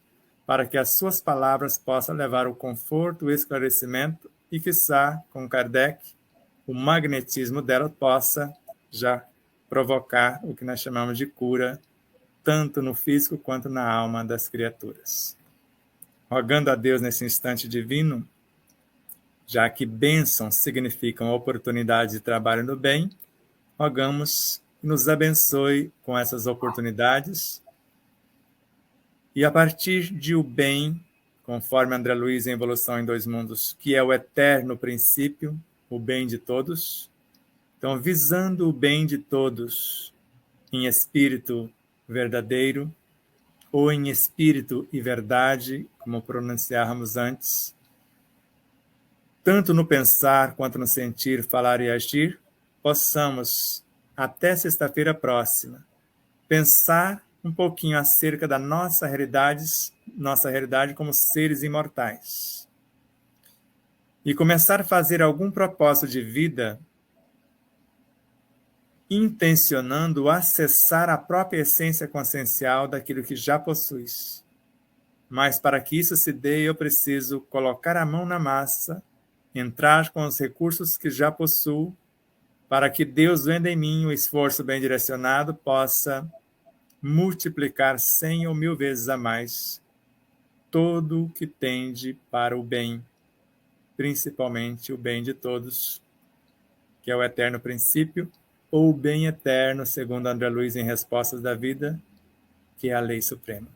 para que as suas palavras possam levar o conforto, o esclarecimento e, quiçá, com Kardec, o magnetismo dela possa já provocar o que nós chamamos de cura, tanto no físico quanto na alma das criaturas. Rogando a Deus nesse instante divino, já que bênçãos significam oportunidades de trabalho no bem, rogamos que nos abençoe com essas oportunidades e a partir de o bem, conforme André Luiz em Evolução em Dois Mundos, que é o eterno princípio, o bem de todos. Então, visando o bem de todos em espírito verdadeiro, ou em espírito e verdade, como pronunciáramos antes, tanto no pensar quanto no sentir, falar e agir, possamos, até sexta-feira próxima, pensar um pouquinho acerca da nossa realidade como seres imortais. E começar a fazer algum propósito de vida intencionando acessar a própria essência consciencial daquilo que já possuis. Mas para que isso se dê, eu preciso colocar a mão na massa, entrar com os recursos que já possuo, para que Deus, vendo em mim o esforço bem direcionado, possa multiplicar 100 ou 1000 vezes a mais todo o que tende para o bem, principalmente o bem de todos, que é o eterno princípio, ou o bem eterno, segundo André Luiz em Respostas da Vida, que é a lei suprema.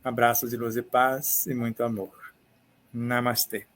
Abraços de luz e paz e muito amor. Namastê.